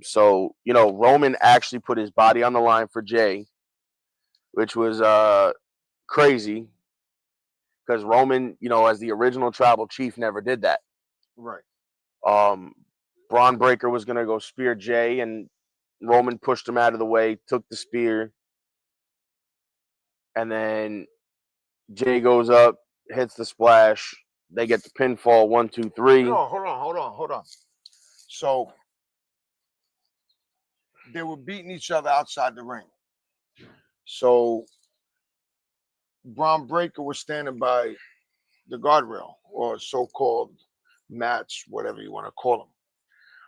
So, you know, Roman actually put his body on the line for Jay, which was crazy because Roman, you know, as the original tribal chief, never did that. Right. Braun Breaker was going to go spear Jay, and Roman pushed him out of the way, took the spear, and then Jay goes up, hits the splash. They get the pinfall, 1, 2, 3. No, hold on. So they were beating each other outside the ring. So Braun Breaker was standing by the guardrail, or so-called mats, whatever you want to call them.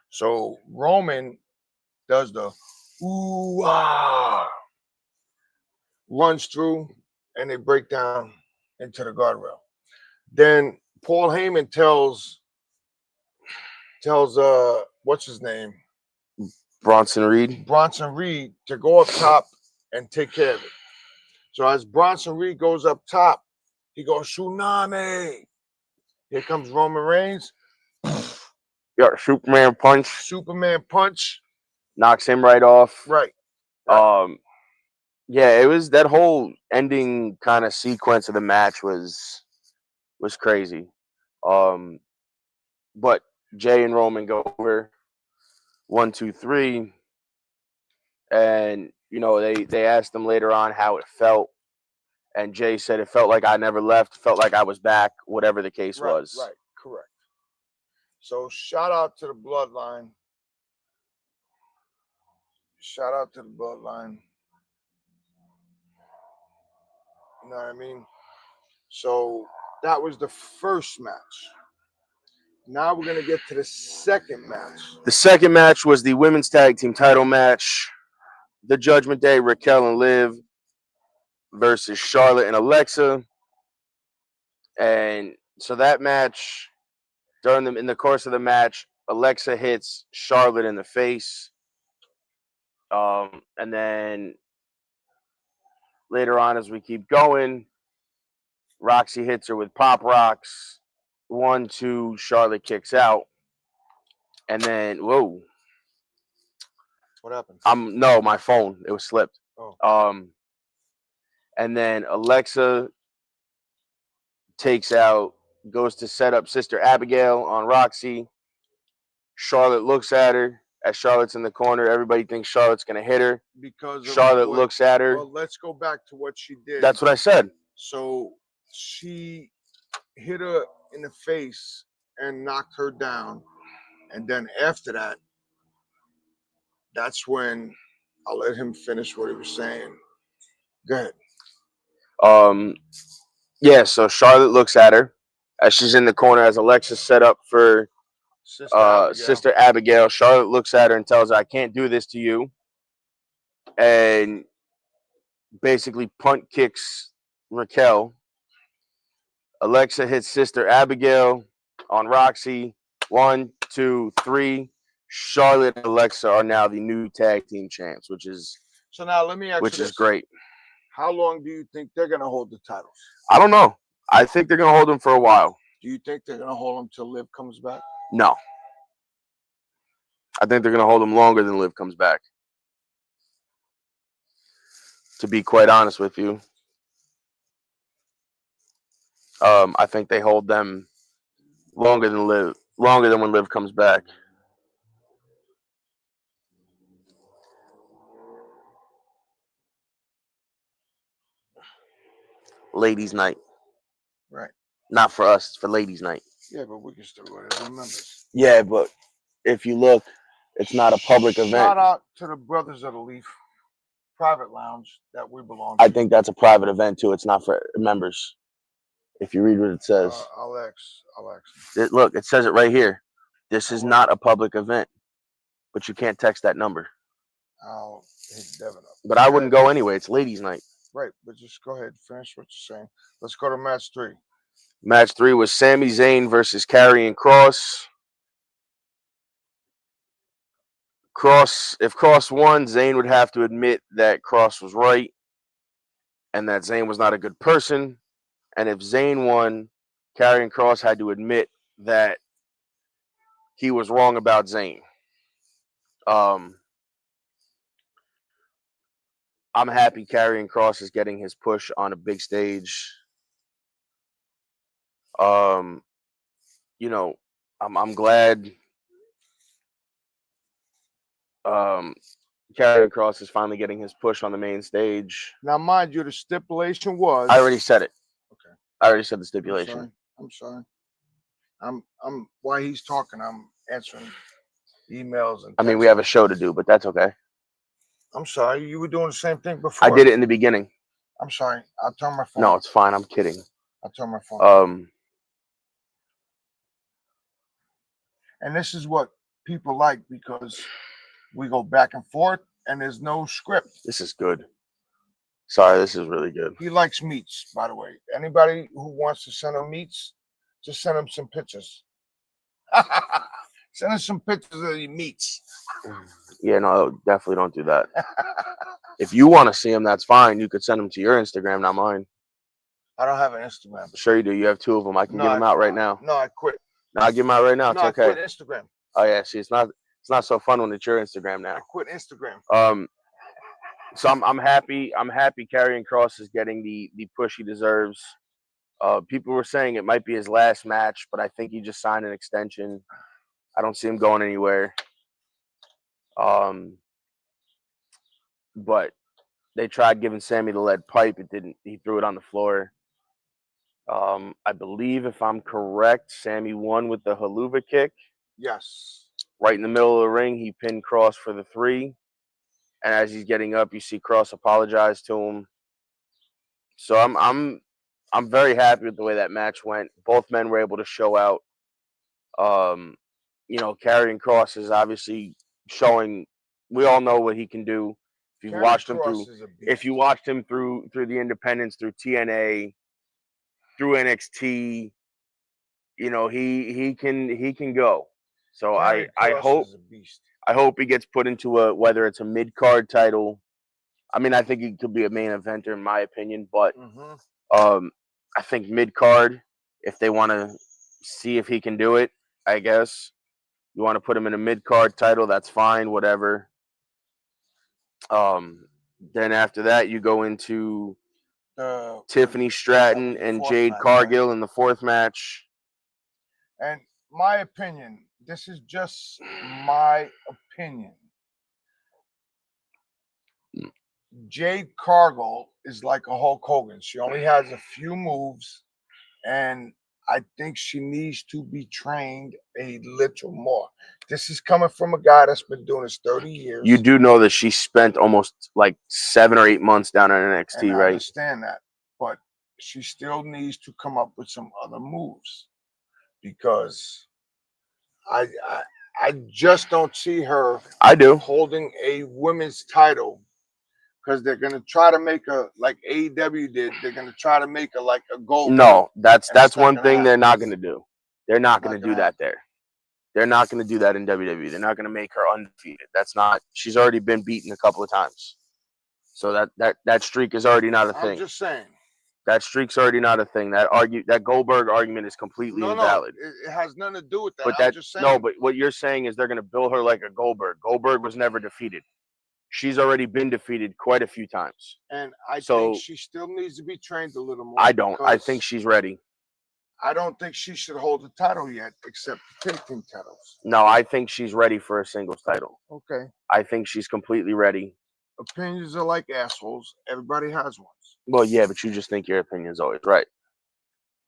So Roman does the ooh ah, runs through, and they break down into the guardrail. Then Paul Heyman tells what's his name? Bronson Reed to go up top and take care of it. So as Bronson Reed goes up top, he goes tsunami. Here comes Roman Reigns. Yeah, Superman punch knocks him right off. Right. Yeah, it was that whole ending kind of sequence of the match was crazy. But Jay and Roman go over 1, 2, 3, and you know they asked him later on how it felt, and Jay said it felt like I never left, felt like I was back, whatever the case was. Right, correct. So shout out to the bloodline. You know what I mean? So that was the first match. Now we're going to get to the second match. The second match was the women's tag team title match. The Judgment Day, Raquel and Liv versus Charlotte and Alexa. And so that match, in the course of the match, Alexa hits Charlotte in the face. And then later on, as we keep going, Roxy hits her with pop rocks. 1, 2, Charlotte kicks out. And then, whoa. What happened? No, my phone. It was slipped. Oh. And then Alexa goes to set up Sister Abigail on Roxy. Charlotte looks at her. As Charlotte's in the corner, everybody thinks Charlotte's going to hit her. Because Charlotte looks at her. Well, let's go back to what she did. That's what I said. So she hit her in the face and knocked her down. And then after that, that's when I'll let him finish what he was saying. Go ahead. Yeah, so Charlotte looks at her as she's in the corner as Alexa's set up for Sister Abigail. Charlotte looks at her and tells her, I can't do this to you. And basically punt kicks Raquel. Alexa hits Sister Abigail on Roxy. 1, 2, 3. Charlotte and Alexa are now the new tag team champs, which is now let me ask which you is this. great. How long do you think they're going to hold the titles? I don't know. I think they're going to hold them for a while. Do you think they're going to hold them till Liv comes back? No. I think they're going to hold them longer than Liv comes back. To be quite honest with you. I think they hold them longer than when Liv comes back. Ladies' night. Right. Not for us, for ladies' night. Yeah, but we can still go there. Members. Yeah, but if you look, it's not a public event. Shout out to the Brothers of the Leaf private lounge that we belong to. I think that's a private event too. It's not for members. If you read what it says. Alex. Look, it says it right here. This is not a public event, but you can't text that number. I'll hit Devin up. But I wouldn't go anyway. It's ladies' night. Right, but just go ahead, finish what you're saying. Let's go to match 3. Match 3 was Sami Zayn versus Karrion Kross. if Cross won, Zayn would have to admit that Cross was right and that Zayn was not a good person. And if Zayn won, Karrion Kross had to admit that he was wrong about Zayn. I'm happy Karrion Kross is getting his push on a big stage. I'm glad Karrion Kross is finally getting his push on the main stage. Now, mind you, the stipulation was. I already said it. Okay. I already said the stipulation. I'm sorry. I'm while he's talking, I'm answering emails and. I mean, we have a show to do, but that's okay. I'm sorry. You were doing the same thing before. I did it in the beginning. I'm sorry. I'll turn my phone. No, it's fine. I'm kidding. I'll turn my phone. And this is what people like because we go back and forth and there's no script. This is good. Sorry, this is really good. He likes meats, by the way. Anybody who wants to send him meats, just send him some pictures. Send us some pictures of the meats. Yeah, no, definitely don't do that. If you want to see them, that's fine. You could send them to your Instagram, not mine. I don't have an Instagram. Sure you do. You have 2 of them. I can give them out right now. No, I quit. No, I'll give them out right now. It's okay. I quit Instagram. Oh yeah, see, it's not so fun when it's your Instagram now. I quit Instagram. So I'm happy. I'm happy Karrion Kross is getting the push he deserves. People were saying it might be his last match, but I think he just signed an extension. I don't see him going anywhere. But they tried giving Sammy the lead pipe. It didn't. He threw it on the floor. I believe, if I'm correct, Sammy won with the haluva kick. Yes. Right in the middle of the ring, he pinned Kross for the 3. And as he's getting up, you see Kross apologize to him. So I'm very happy with the way that match went. Both men were able to show out. Karrion Kross is obviously showing. We all know what he can do. If you watched him through the independents, through TNA, through NXT, he can go. So I hope he gets put into whether it's a mid-card title. I mean, I think he could be a main eventer in my opinion, but I think mid-card, if they want to see if he can do it, I guess. You want to put him in a mid-card title, that's fine, whatever. Then after that, you go into Tiffany Stratton and Jade Cargill in the 4th match. And my opinion, this is just my opinion. Jade Cargill is like a Hulk Hogan. She only has a few moves, and I think she needs to be trained a little more. This is coming from a guy that's been doing this 30 years. You do know that she spent almost like 7 or 8 months down in NXT, and right? I understand that, but she still needs to come up with some other moves because I just don't see her. I do holding a women's title. Because they're gonna try to make a like AEW did. They're gonna try to make a like a gold. No, that's one thing they're not gonna do. They're not gonna do that there. They're not gonna do that in WWE. They're not gonna make her undefeated. That's not. She's already been beaten a couple of times, so that streak is already not a thing. I'm just saying. That streak's already not a thing. That Goldberg argument is completely invalid. No, it has nothing to do with that. But I'm just saying. No, but what you're saying is they're gonna bill her like a Goldberg. Goldberg was never defeated. She's already been defeated quite a few times. And I think she still needs to be trained a little more. I don't. I think she's ready. I don't think she should hold the title yet, except the tag team titles. No, I think she's ready for a singles title. Okay. I think she's completely ready. Opinions are like assholes. Everybody has ones. Well, yeah, but you just think your opinion is always right.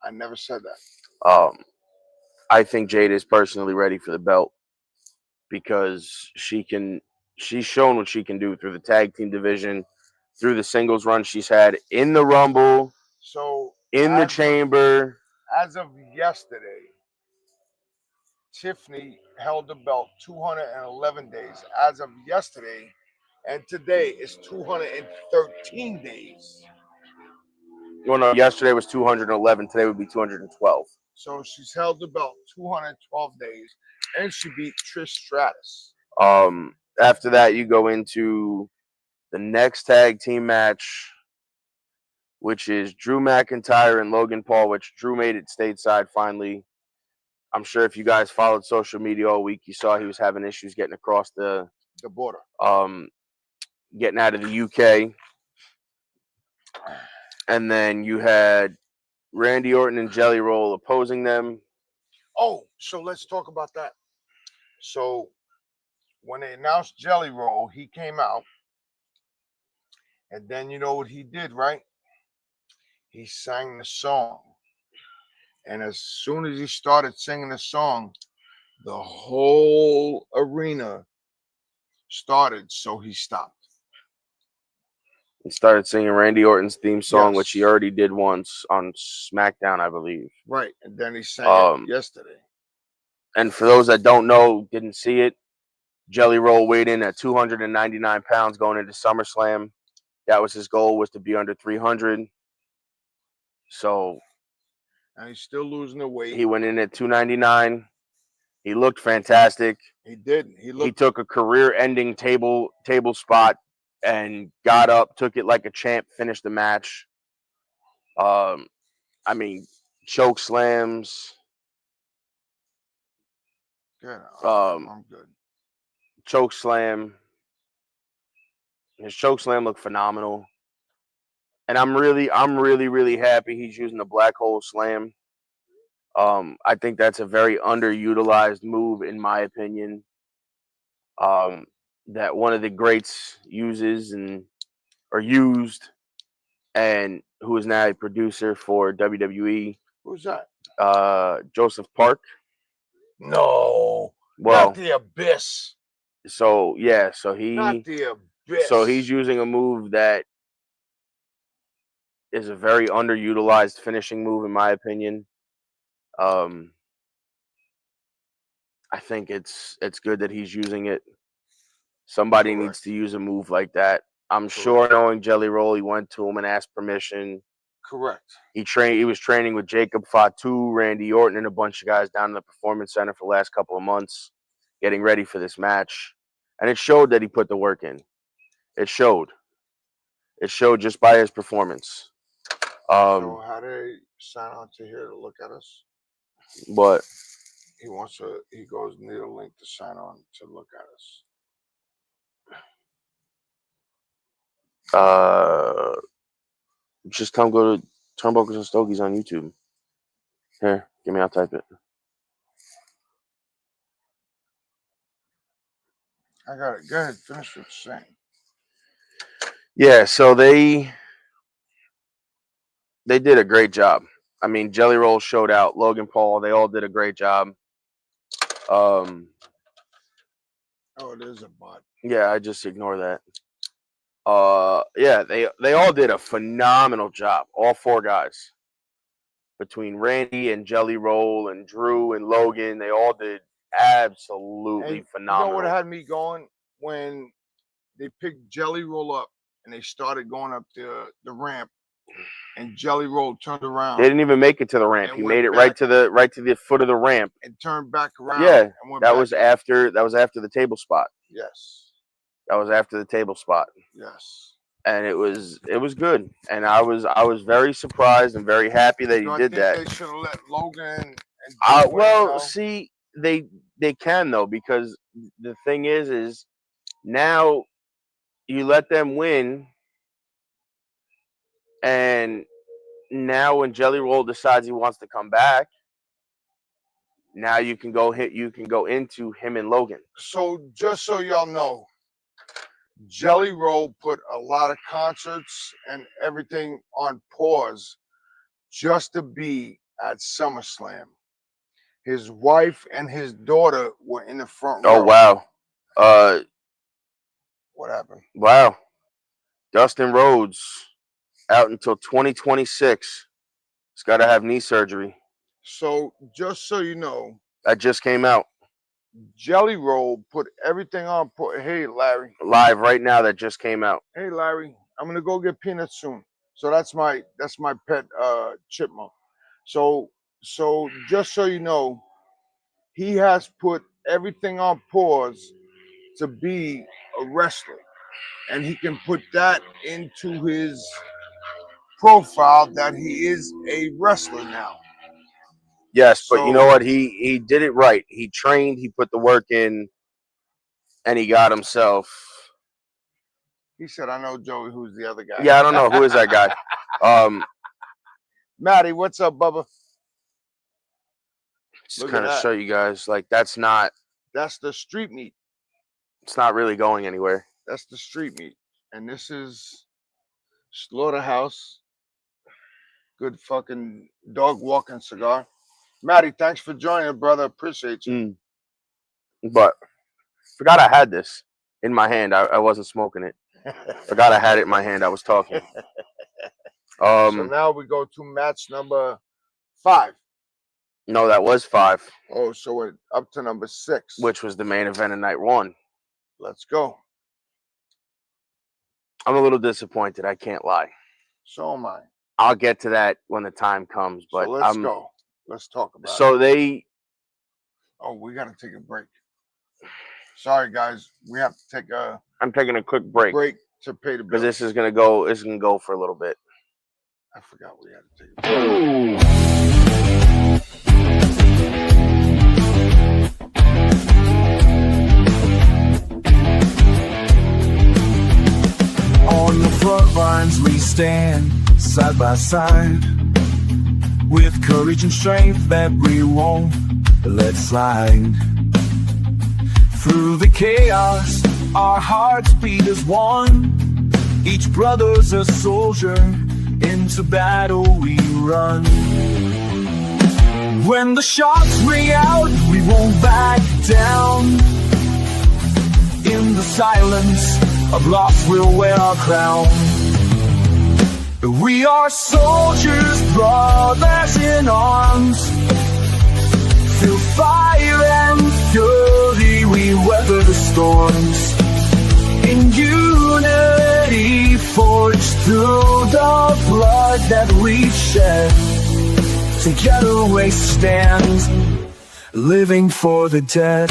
I never said that. I think Jade is personally ready for the belt because she's shown what she can do through the tag team division, through the singles run she's had in the Rumble, in the Chamber. As of yesterday, Tiffany held the belt 211 days. As of yesterday, and today is 213 days. Well, no, yesterday was 211. Today would be 212. So she's held the belt 212 days, and she beat Trish Stratus. after that, you go into the next tag team match, which is Drew McIntyre and Logan Paul, which Drew made it stateside finally. I'm sure if you guys followed social media all week, you saw he was having issues getting across the border. Getting out of the UK. And then you had Randy Orton and Jelly Roll opposing them. Oh, so let's talk about that. So when they announced Jelly Roll, he came out. And then you know what he did, right? He sang the song. And as soon as he started singing the song, the whole arena started. So he stopped. He started singing Randy Orton's theme song, Yes. which he already did once on SmackDown, I believe. Right. And then he sang it yesterday. And for those that don't know, didn't see it, Jelly Roll weighed in at 299 pounds going into SummerSlam. That was his goal, was to be under 300. So, and he's still losing the weight. He went in at 299. He looked fantastic. He did. He took a career-ending table spot and got up, took it like a champ, finished the match. I mean, choke slams. Good. I'm good. Choke slam. His choke slam looked phenomenal. And I'm really happy he's using the black hole slam. I think that's a very underutilized move, in my opinion. That one of the greats uses or used, and who is now a producer for WWE. Who's that? Joseph Park. No. Well, not the Abyss. So yeah, so not the Abyss. So he's using a move that is a very underutilized finishing move, in my opinion. I think it's good that he's using it. Somebody needs to use a move like that. I'm sure, knowing Jelly Roll, he went to him and asked permission. Correct. He was training with Jacob Fatu, Randy Orton, and a bunch of guys down in the Performance Center for the last couple of months, getting ready for this match. And it showed that he put the work in. It showed. It showed just by his performance. So how do they sign on to here to look at us? But he goes, need a link to sign on to look at us. Just go to Turnbuckles and Stogies on YouTube. Here, give me, I'll type it. I got it. Go ahead, finish what you're saying. Yeah, so they did a great job. I mean, Jelly Roll showed out. Logan Paul, they all did a great job. Oh, it is a bot. Yeah, I just ignore that. Yeah, they all did a phenomenal job. All four guys. Between Randy and Jelly Roll and Drew and Logan, they all did absolutely phenomenal. You know what had me going? When they picked Jelly Roll up and they started going up the ramp, and Jelly Roll turned around. They didn't even make it to the ramp. He made it right to the foot of the ramp and turned back around. Yeah, and went that back was after the table spot. Yes. That was after the table spot. Yes. And it was good. And I was very surprised and very happy that he did that. They should have let Logan and well, see, they can though, because the thing is now you let them win, and now when Jelly Roll decides he wants to come back, now you can go into him and Logan. So just so y'all know, Jelly Roll put a lot of concerts and everything on pause just to be at SummerSlam. His wife and his daughter were in the front row. Oh, wow. What happened? Wow. Dustin Rhodes out until 2026. He's got to have knee surgery. So just so you know. That just came out. Jelly Roll put everything on. Hey, Larry. Live right now. That just came out. Hey, Larry. I'm gonna go get peanuts soon. So that's my pet chipmunk. So just so you know, he has put everything on pause to be a wrestler. And he can put that into his profile that he is a wrestler now. Yes, but you So- know what? He did it right. He trained, he put the work in, and he got himself. He said, I know Joey, who's the other guy. Yeah, I don't know. Who is that guy? Maddie, what's up, Bubba? Just Look at kind of that. show you guys, like, That's the street meat. it's not really going anywhere. That's the street meat. And this is Slaughterhouse. Good fucking dog walking cigar. Maddie, thanks for joining, brother. Appreciate you. But forgot I had this in my hand. I wasn't smoking it. Forgot I had it in my hand. I was talking. So now we go to match number 5. No, that was 5, Oh, so we're up to number 6. which was the main event of night 1. Let's go. I'm a little disappointed. I can't lie. So am I. I'll get to that when the time comes. But So let's go. Let's talk about it. So they. Oh, we got to take a break. Sorry, guys. We have to take a I'm taking a quick break to pay the because bills. this is gonna go. This is gonna go for a little bit. I forgot we had to take a break. On the front lines we stand, side by side, with courage and strength that we won't let slide. Through the chaos, our hearts beat as one. Each brother's a soldier, into battle we run. When the shots ring out, we won't back down. In the silence of loss, we'll wear our crown. We are soldiers, brothers in arms. Through fire and fury, we weather the storms. In unity, forged through the blood that we've shed. Together we stand, living for the dead.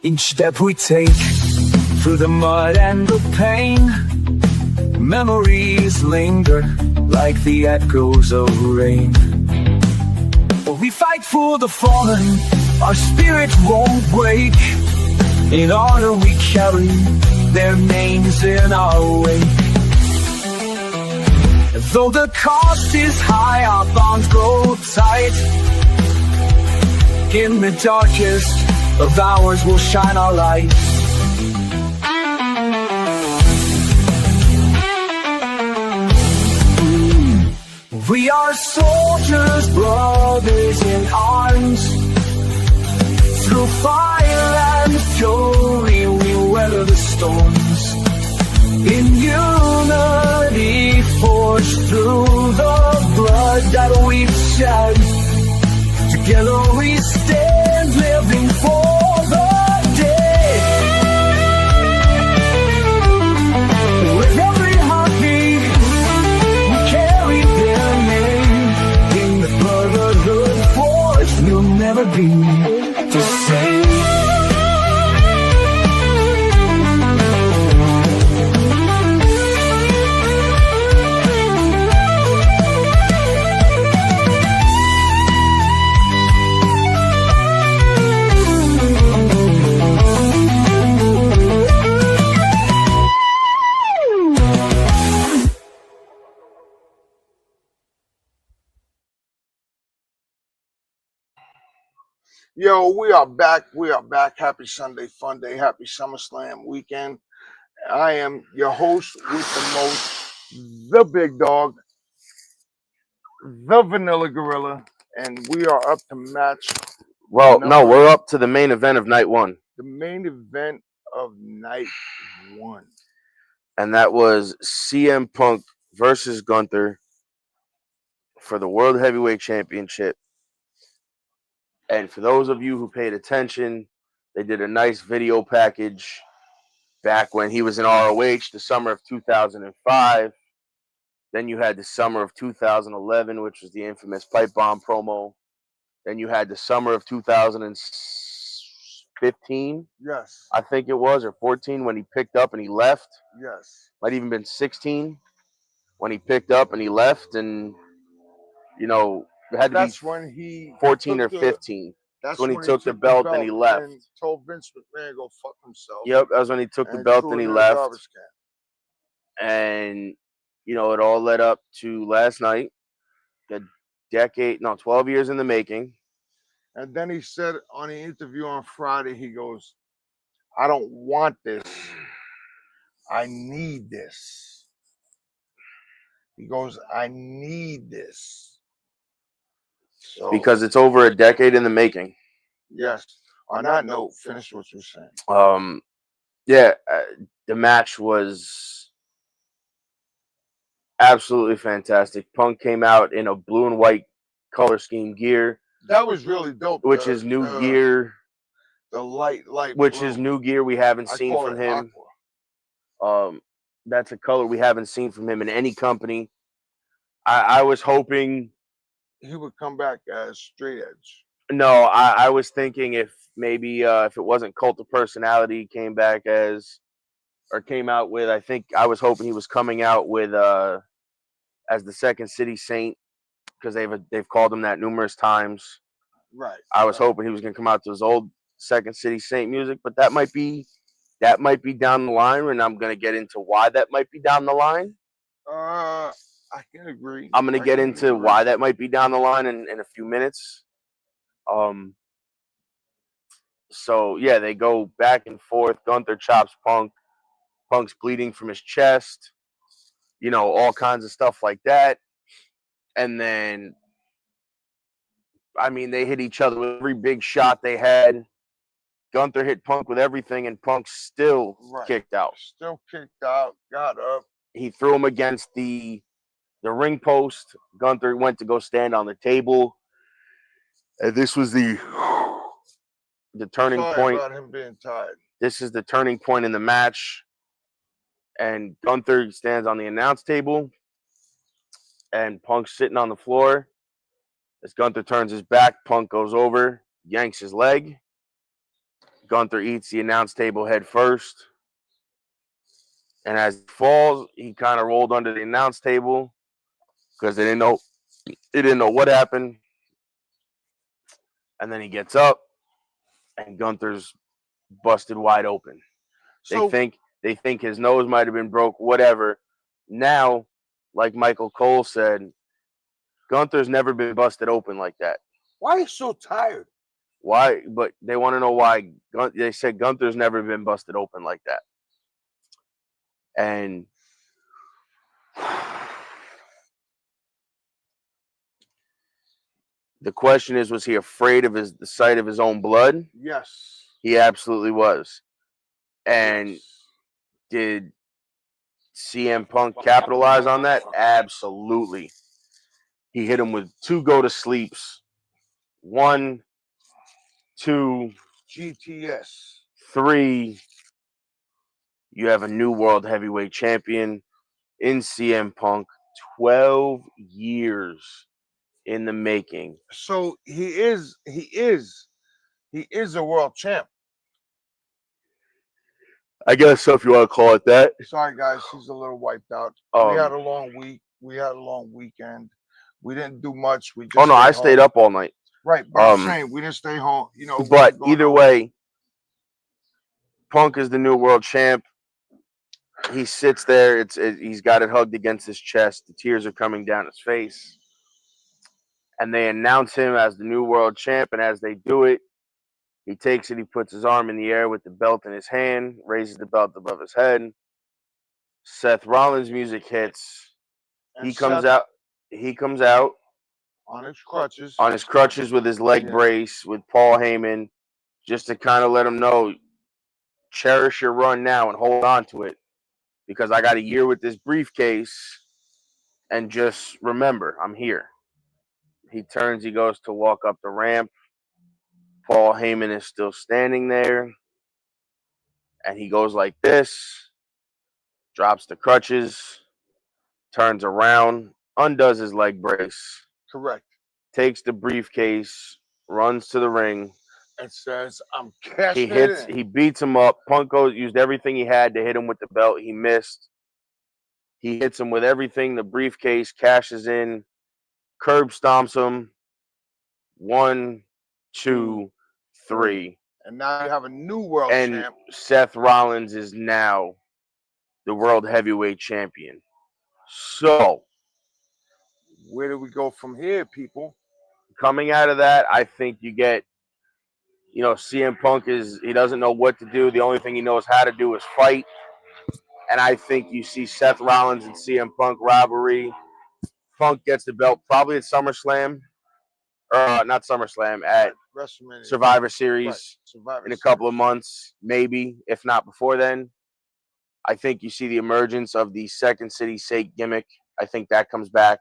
Each step we take through the mud and the pain, memories linger like the echoes of rain. We fight for the fallen, our spirit won't break. In honor we carry their names in our wake. Though the cost is high, our bonds grow tight. In the darkest of hours will shine our light. We are soldiers, brothers in arms. Through fire and fury, we weather the storms. In unity, forged through the blood that we've shed. Together we stand, living for the day. With every heartbeat, we carry their name. In the brotherhood forged, we'll never be the same. Yo, we are back. We are back. Happy Sunday Fun Day. Happy SummerSlam weekend. I am your host with the most, the big dog, the Vanilla Gorilla, and we are up to match. Well, no, we're up to the main event of night 1. The main event of night 1. And that was CM Punk versus Gunther for the World Heavyweight Championship. And for those of you who paid attention, they did a nice video package back when he was in ROH, the summer of 2005. Then you had the summer of 2011, which was the infamous pipe bomb promo. Then you had the summer of 2015, Yes. I think it was, or 14 when he picked up and he left. Yes. Might even been 16 when he picked up and he left, and it had to That's be when he 14 or took 15. That's when he when took the belt and he left. and told Vince McMahon to go fuck himself. Yep, that was when he took the and belt threw and it he in the left. garbage can. And it all led up to last night. 12 years in the making. And then he said on the interview on Friday, he goes, I don't want this. I need this. He goes, I need this. So, Because it's over a decade in the making. yes. On that note, finish what you're saying. The match was absolutely fantastic. Punk came out in a blue and white color scheme gear. That was really dope. Which is new gear. The light which blue. is new gear we haven't seen from him. Aqua. That's a color we haven't seen from him in any company. I was hoping he would come back as straight edge. No, I was thinking if maybe if it wasn't Cult of Personality came out with, I think I was hoping he was coming out with as the Second City Saint, because they've called him that numerous times. Right. I was hoping he was going to come out to his old Second City Saint music, but that might be down the line, and I'm going to get into why that might be down the line. I can agree. I'm going to get into why that might be down the line in a few minutes. So yeah, they go back and forth. Gunther chops Punk. Punk's bleeding from his chest. All kinds of stuff like that. And then, they hit each other with every big shot they had. Gunther hit Punk with everything, and Punk still kicked out. Still kicked out, got up. He threw him against the ring post. Gunther went to go stand on the table. And this was the turning point. About him being tired. This is the turning point in the match. And Gunther stands on the announce table. And Punk's sitting on the floor. As Gunther turns his back, Punk goes over, yanks his leg. Gunther eats the announce table head first. And as he falls, he kind of rolled under the announce table because they didn't know what happened. And then he gets up, and Gunther's busted wide open. So, they think his nose might have been broke, whatever. Now, like Michael Cole said, Gunther's never been busted open like that. Why are you so tired? Why? But they want to know why. They said Gunther's never been busted open like that. And the question is, was he afraid of the sight of his own blood? Yes. He absolutely was. And did CM Punk capitalize on that? Absolutely. He hit him with 2 go-to-sleeps. 1, 2, GTS. 3. You have a new world heavyweight champion in CM Punk. 12 years in the making. So he is a world champ. I guess so, if you want to call it that. Sorry, guys, he's a little wiped out. We had a long week. We had a long weekend. We didn't do much. We just I stayed up all night. Right, but I'm saying we didn't stay home. But either way, Punk is the new world champ. He sits there. He's got it hugged against his chest. The tears are coming down his face. And they announce him as the new world champ. And as they do it, he takes it. He puts his arm in the air with the belt in his hand, raises the belt above his head. Seth Rollins' music hits. He comes out on his crutches. On his crutches with his leg brace with Paul Heyman, just to kind of let him know, cherish your run now and hold on to it, because I got a year with this briefcase, and just remember, I'm here. He turns, he goes to walk up the ramp. Paul Heyman is still standing there, and he goes like this, drops the crutches, turns around, undoes his leg brace. Correct. Takes the briefcase, runs to the ring. and says, "I'm cashing it in." He beats him up. Punk used everything he had to hit him with the belt. He missed. He hits him with everything. The briefcase, cashes in, curb stomps him. 1, 2, 3. And now you have a new world And champ. Seth Rollins is now the world heavyweight champion. So, where do we go from here, people? Coming out of that, I think you get, CM Punk he doesn't know what to do. The only thing he knows how to do is fight. And I think you see Seth Rollins and CM Punk rivalry. Punk gets the belt probably at SummerSlam. Or not SummerSlam, at WrestleMania. Survivor Series Right. Survivor in a Series. couple of months, maybe, if not before then. I think you see the emergence of the Second City Sake gimmick. I think that comes back.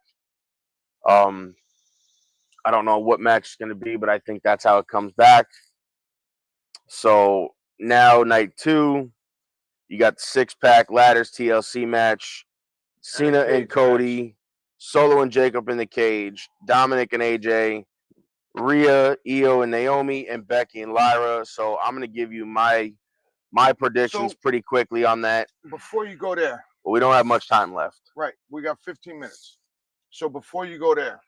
I don't know what match it's going to be, but I think that's how it comes back. So now night 2, you got the 6-pack ladders TLC match. Cena and Cody, match. Solo and Jacob in the cage, Dominic and AJ, Rhea, Io and Naomi, and Becky and Lyra. So I'm going to give you my predictions pretty quickly on that. Before you go there. But we don't have much time left. Right. We got 15 minutes. So before you go there.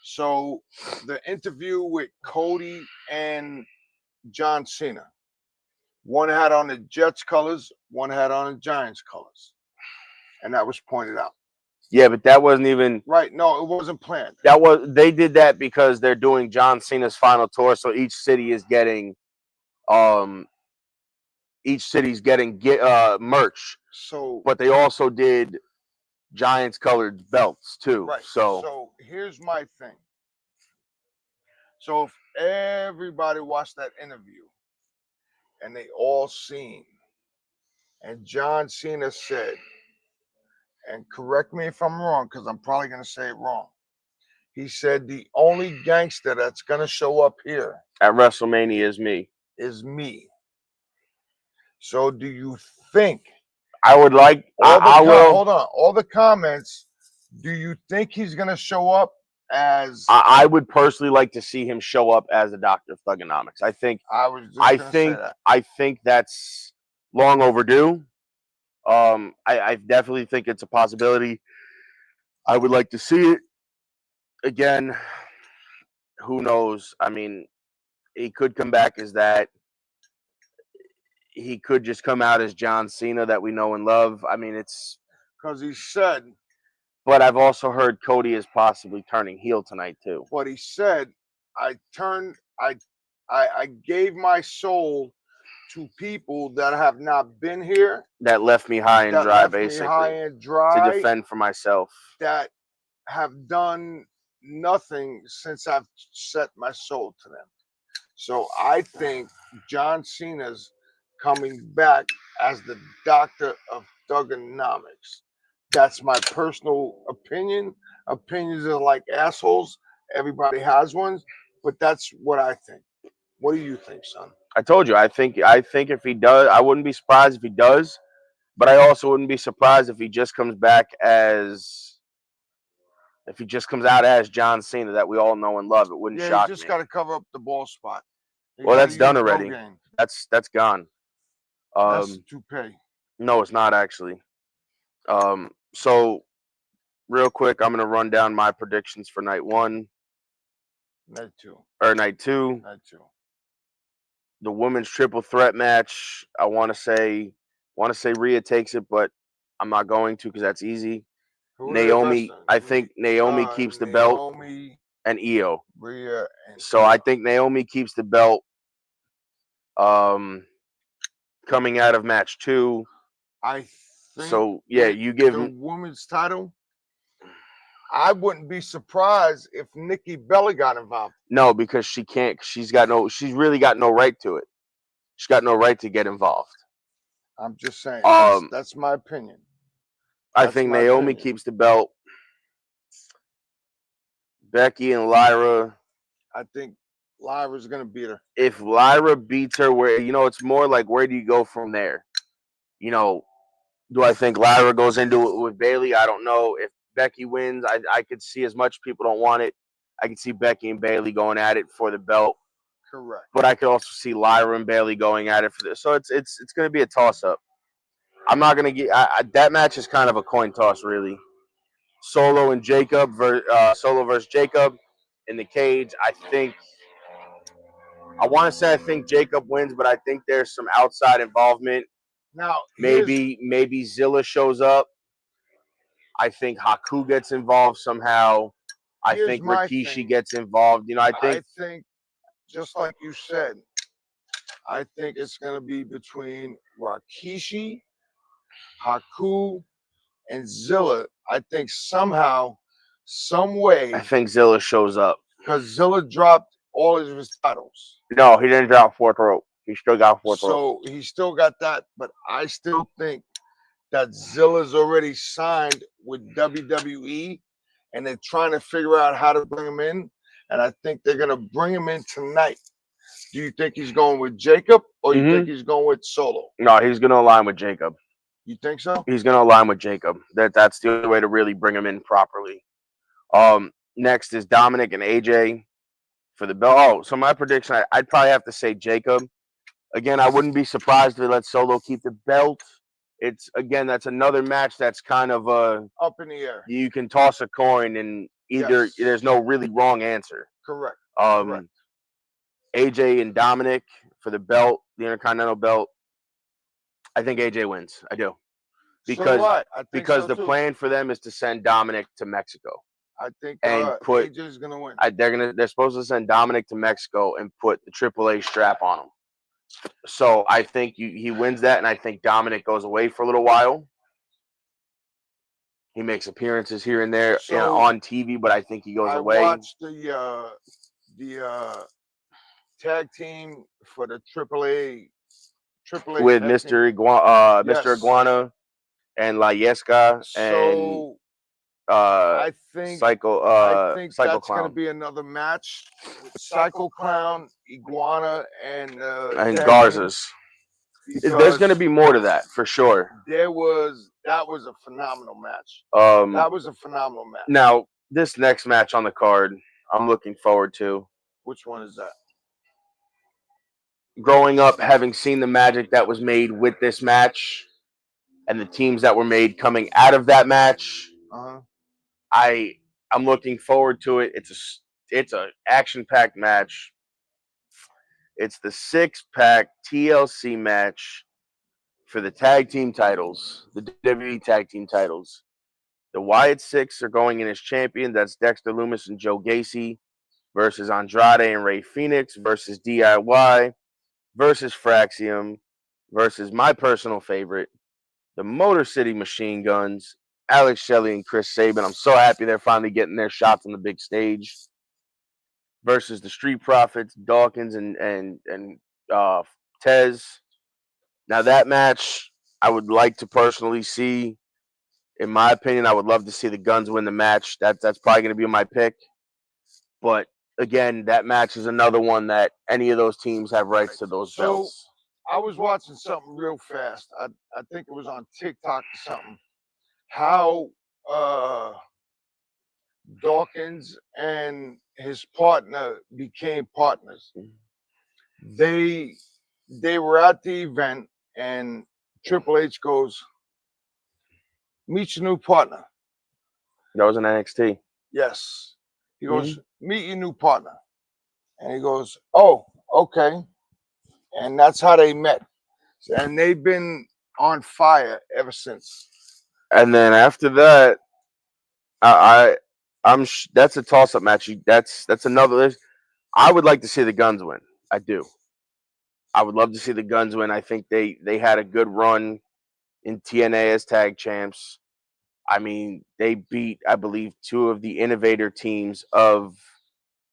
So the interview with Cody and John Cena. One had on the Jets colors, one had on the Giants colors. And that was pointed out. Yeah, but that wasn't even right. No, it wasn't planned. They did that because they're doing John Cena's final tour, so each city is getting merch. So, but they also did Giants colored belts too. Right. So here's my thing. So if everybody watched that interview and they all seen, and John Cena said, and correct me if I'm wrong, because I'm probably going to say it wrong. He said the only gangster that's going to show up here at WrestleMania is me. So do you think I would like hold on, all the comments, do you think he's going to show up as I would personally like to see him show up as the Doctor of Thugonomics. I think that's long overdue. I definitely think it's a possibility. I would like to see it. Again, who knows? I mean, he could come back as that. He could just come out as John Cena that we know and love. I mean, it's because he said. But I've also heard Cody is possibly turning heel tonight too. But he said, I gave my soul to people that have not been here. That left me high and dry, basically. High and dry. To defend for myself. That have done nothing since I've set my soul to them. So I think John Cena's coming back as the Doctor of Thugonomics. That's my personal opinion. Opinions are like assholes. Everybody has ones, but that's what I think. What do you think, son? I told you. I think if he does, I wouldn't be surprised if he does, but I also wouldn't be surprised if he just comes back if he just comes out as John Cena that we all know and love. It wouldn't shock me. You just got to cover up the ball spot. Well, that's done already. That's gone. That's toupee. No, it's not actually. So real quick, I'm going to run down my predictions for night 1. Night 2. Night 2. Night 2. The women's triple threat match. I want to say Rhea takes it, but I'm not going to because that's easy. Naomi, I think Naomi keeps the belt, and Io. Rhea and so I think Naomi keeps the belt. Coming out of match 2. You give the women's title. I wouldn't be surprised if Nikki Bella got involved. No, because she can't. She's really got no right to it. She's got no right to get involved. I'm just saying. That's my opinion. I think Naomi keeps the belt. Becky and Lyra. I think Lyra's gonna beat her. If Lyra beats her, it's more like where do you go from there? Do I think Lyra goes into it with Bayley? I don't know. If Becky wins, I could see as much people don't want it. I can see Becky and Bayley going at it for the belt. Correct. But I could also see Lyra and Bayley going at it for this. So it's going to be a toss-up. I'm not going to get that match is kind of a coin toss, really. Solo versus Jacob in the cage. I want to say I think Jacob wins, but I think there's some outside involvement. Now, Maybe Zilla shows up. I think Haku gets involved somehow. I think Rikishi gets involved. I think just like you said, I think it's going to be between Rikishi, Haku, and Zilla. I think somehow, some way, I think Zilla shows up. Because Zilla dropped all of his titles. No, he didn't drop fourth rope. He still got fourth rope. So he still got that, but I still think that Zilla's already signed with WWE, and they're trying to figure out how to bring him in. And I think they're going to bring him in tonight. Do you think he's going with Jacob, or you think he's going with Solo? No, he's going to align with Jacob. You think so? He's going to align with Jacob. That's the only way to really bring him in properly. Next is Dominic and AJ for the belt. Oh, so my prediction, I'd probably have to say Jacob. Again, I wouldn't be surprised if they let Solo keep the belt. That's another match that's kind of up in the air. You can toss a coin, and there's no really wrong answer. Correct. Correct. AJ and Dominic for the belt, the Intercontinental belt. I think AJ wins. I do. Because the plan for them is to send Dominic to Mexico. I think AJ's gonna win. They're supposed to send Dominic to Mexico and put the AAA strap on him. So I think he wins that, and I think Dominic goes away for a little while. He makes appearances here and there on TV, but I think he goes away. I watched the tag team for the AAA with Mr. Iguana and La Yesca and I think that's Clown. going to be another match. Psycho Clown, Iguana, and Garza's. There's going to be more to that for sure. That was a phenomenal match. That was a phenomenal match. Now, this next match on the card, I'm looking forward to. Which one is that? Growing up, having seen the magic that was made with this match, and the teams that were made coming out of that match. I'm looking forward to it. It's a action-packed match. It's the 6-pack TLC match for the tag team titles, the WWE tag team titles. The Wyatt Six are going in as champions. That's Dexter Lumis and Joe Gacy versus Andrade and Rey Fenix versus DIY versus Fraxium versus my personal favorite, the Motor City Machine Guns, Alex Shelley and Chris Sabin. I'm so happy they're finally getting their shots on the big stage. Versus the Street Profits, Dawkins and Tez. Now that match, I would like to personally see. In my opinion, I would love to see the Guns win the match. That's probably going to be my pick. But again, that match is another one that any of those teams have rights to those belts. I was watching something real fast. I think it was on TikTok or something. How Dawkins and his partner became partners. They were at the event, and Triple H goes, "Meet your new partner." That was in NXT. Yes. He goes, "Meet your new partner." And he goes, "Oh, okay." And that's how they met. And they've been on fire ever since. And then after that, that's a toss-up match. That's another. I would like to see the Guns win. I do. I would love to see the Guns win. I think they had a good run in TNA as tag champs. I mean, they beat, I believe, 2 of the Innovator teams of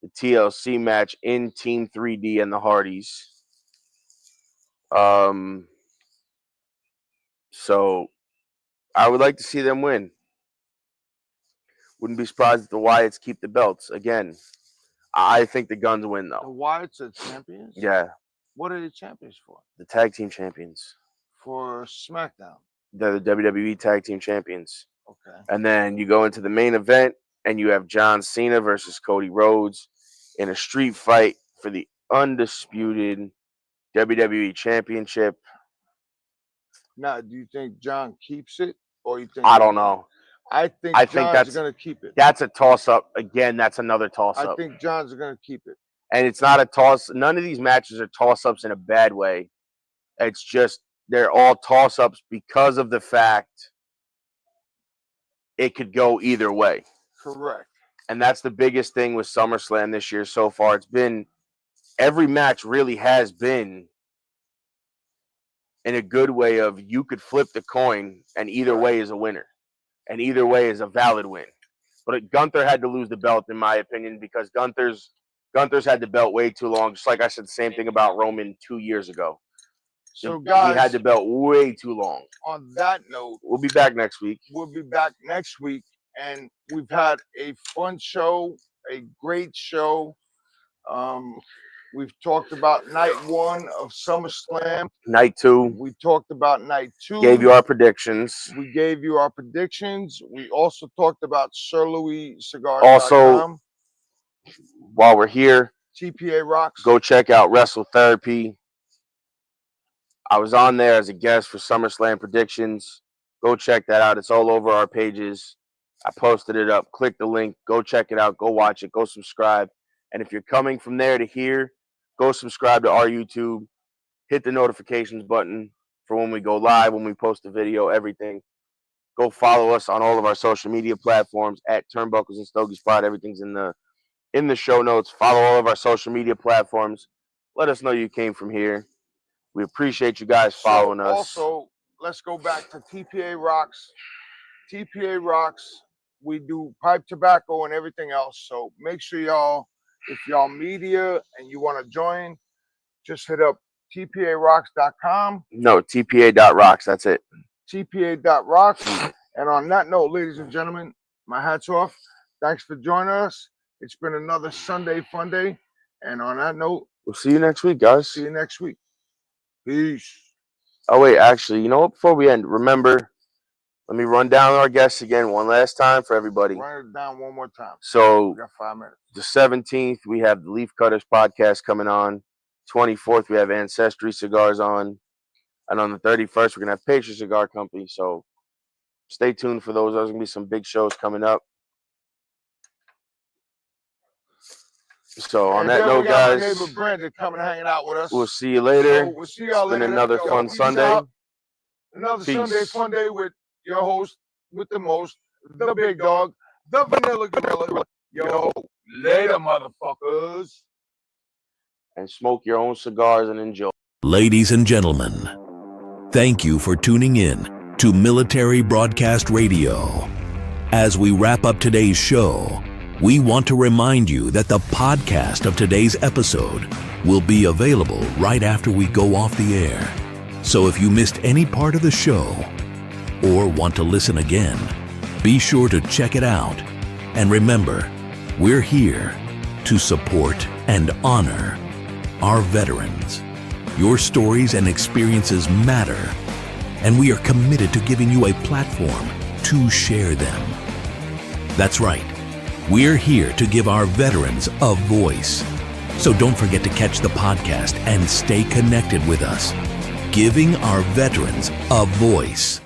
the TLC match in Team 3D and the Hardys. So I would like to see them win. Wouldn't be surprised if the Wyatts keep the belts. Again, I think the Guns win, though. The Wyatts are champions? Yeah. What are they champions for? The tag team champions. For SmackDown? They're the WWE tag team champions. Okay. And then you go into the main event, and you have John Cena versus Cody Rhodes in a street fight for the undisputed WWE Championship. Now, do you think John keeps it, or you think? I don't know. I think John's that's going to keep it. That's a toss-up. Again, that's another toss-up. I think John's going to keep it. And it's not a toss. None of these matches are toss-ups in a bad way. It's just they're all toss-ups because of the fact it could go either way. Correct. And that's the biggest thing with SummerSlam this year so far. It's been every match really has been in a good way of you could flip the coin and either way is a winner. And either way is a valid win. But Gunther had to lose the belt, in my opinion, because Gunther's had the belt way too long. Just like I said the same thing about Roman 2 years ago. So, guys, he had the belt way too long. On that note, we'll be back next week. And we've had a fun show, a great show. We've talked about night 1 of SummerSlam. Night 2. We talked about night 2. Gave you our predictions. We gave you our predictions. We also talked about Sir Louis Cigar. Also, while we're here, TPA Rocks. Go check out Wrestle Therapy. I was on there as a guest for SummerSlam predictions. Go check that out. It's all over our pages. I posted it up. Click the link. Go check it out. Go watch it. Go subscribe. And if you're coming from there to here, go subscribe to our YouTube. Hit the notifications button for when we go live, when we post a video, everything. Go follow us on all of our social media platforms at TurnbucklesnStogiespodcast. Everything's in the show notes. Follow all of our social media platforms. Let us know you came from here. We appreciate you guys following us. Also, let's go back to TPA Rocks. TPA Rocks. We do pipe tobacco and everything else. So make sure y'all, if y'all media and you want to join, just hit up tparocks.com. No, tpa.rocks. That's it. tpa.rocks. And on that note, ladies and gentlemen, my hat's off. Thanks for joining us. It's been another Sunday fun day. And on that note, we'll see you next week, guys. See you next week. Peace. Oh, wait, actually, you know what? Before we end, remember, let me run down our guests again one last time for everybody. Run it down one more time. So, we got 5 minutes. The 17th, we have the Leaf Cutters podcast coming on. 24th, we have Ancestry Cigars on. And on the 31st, we're going to have Patriot Cigar Company. So, stay tuned for those. There's going to be some big shows coming up. So, on that note, guys, my neighbor Brandon coming hanging out with us. We'll see you later. So we'll see y'all later. It's been another fun Sunday. Another Peace. Sunday fun day with your host, with the most, the big dog, the vanilla gorilla. Yo, later, motherfuckers. And smoke your own cigars and enjoy. Ladies and gentlemen, thank you for tuning in to Military Broadcast Radio. As we wrap up today's show, we want to remind you that the podcast of today's episode will be available right after we go off the air. So if you missed any part of the show or want to listen again, be sure to check it out. And remember, we're here to support and honor our veterans. Your stories and experiences matter, and we are committed to giving you a platform to share them. That's right. We're here to give our veterans a voice. So don't forget to catch the podcast and stay connected with us. Giving our veterans a voice.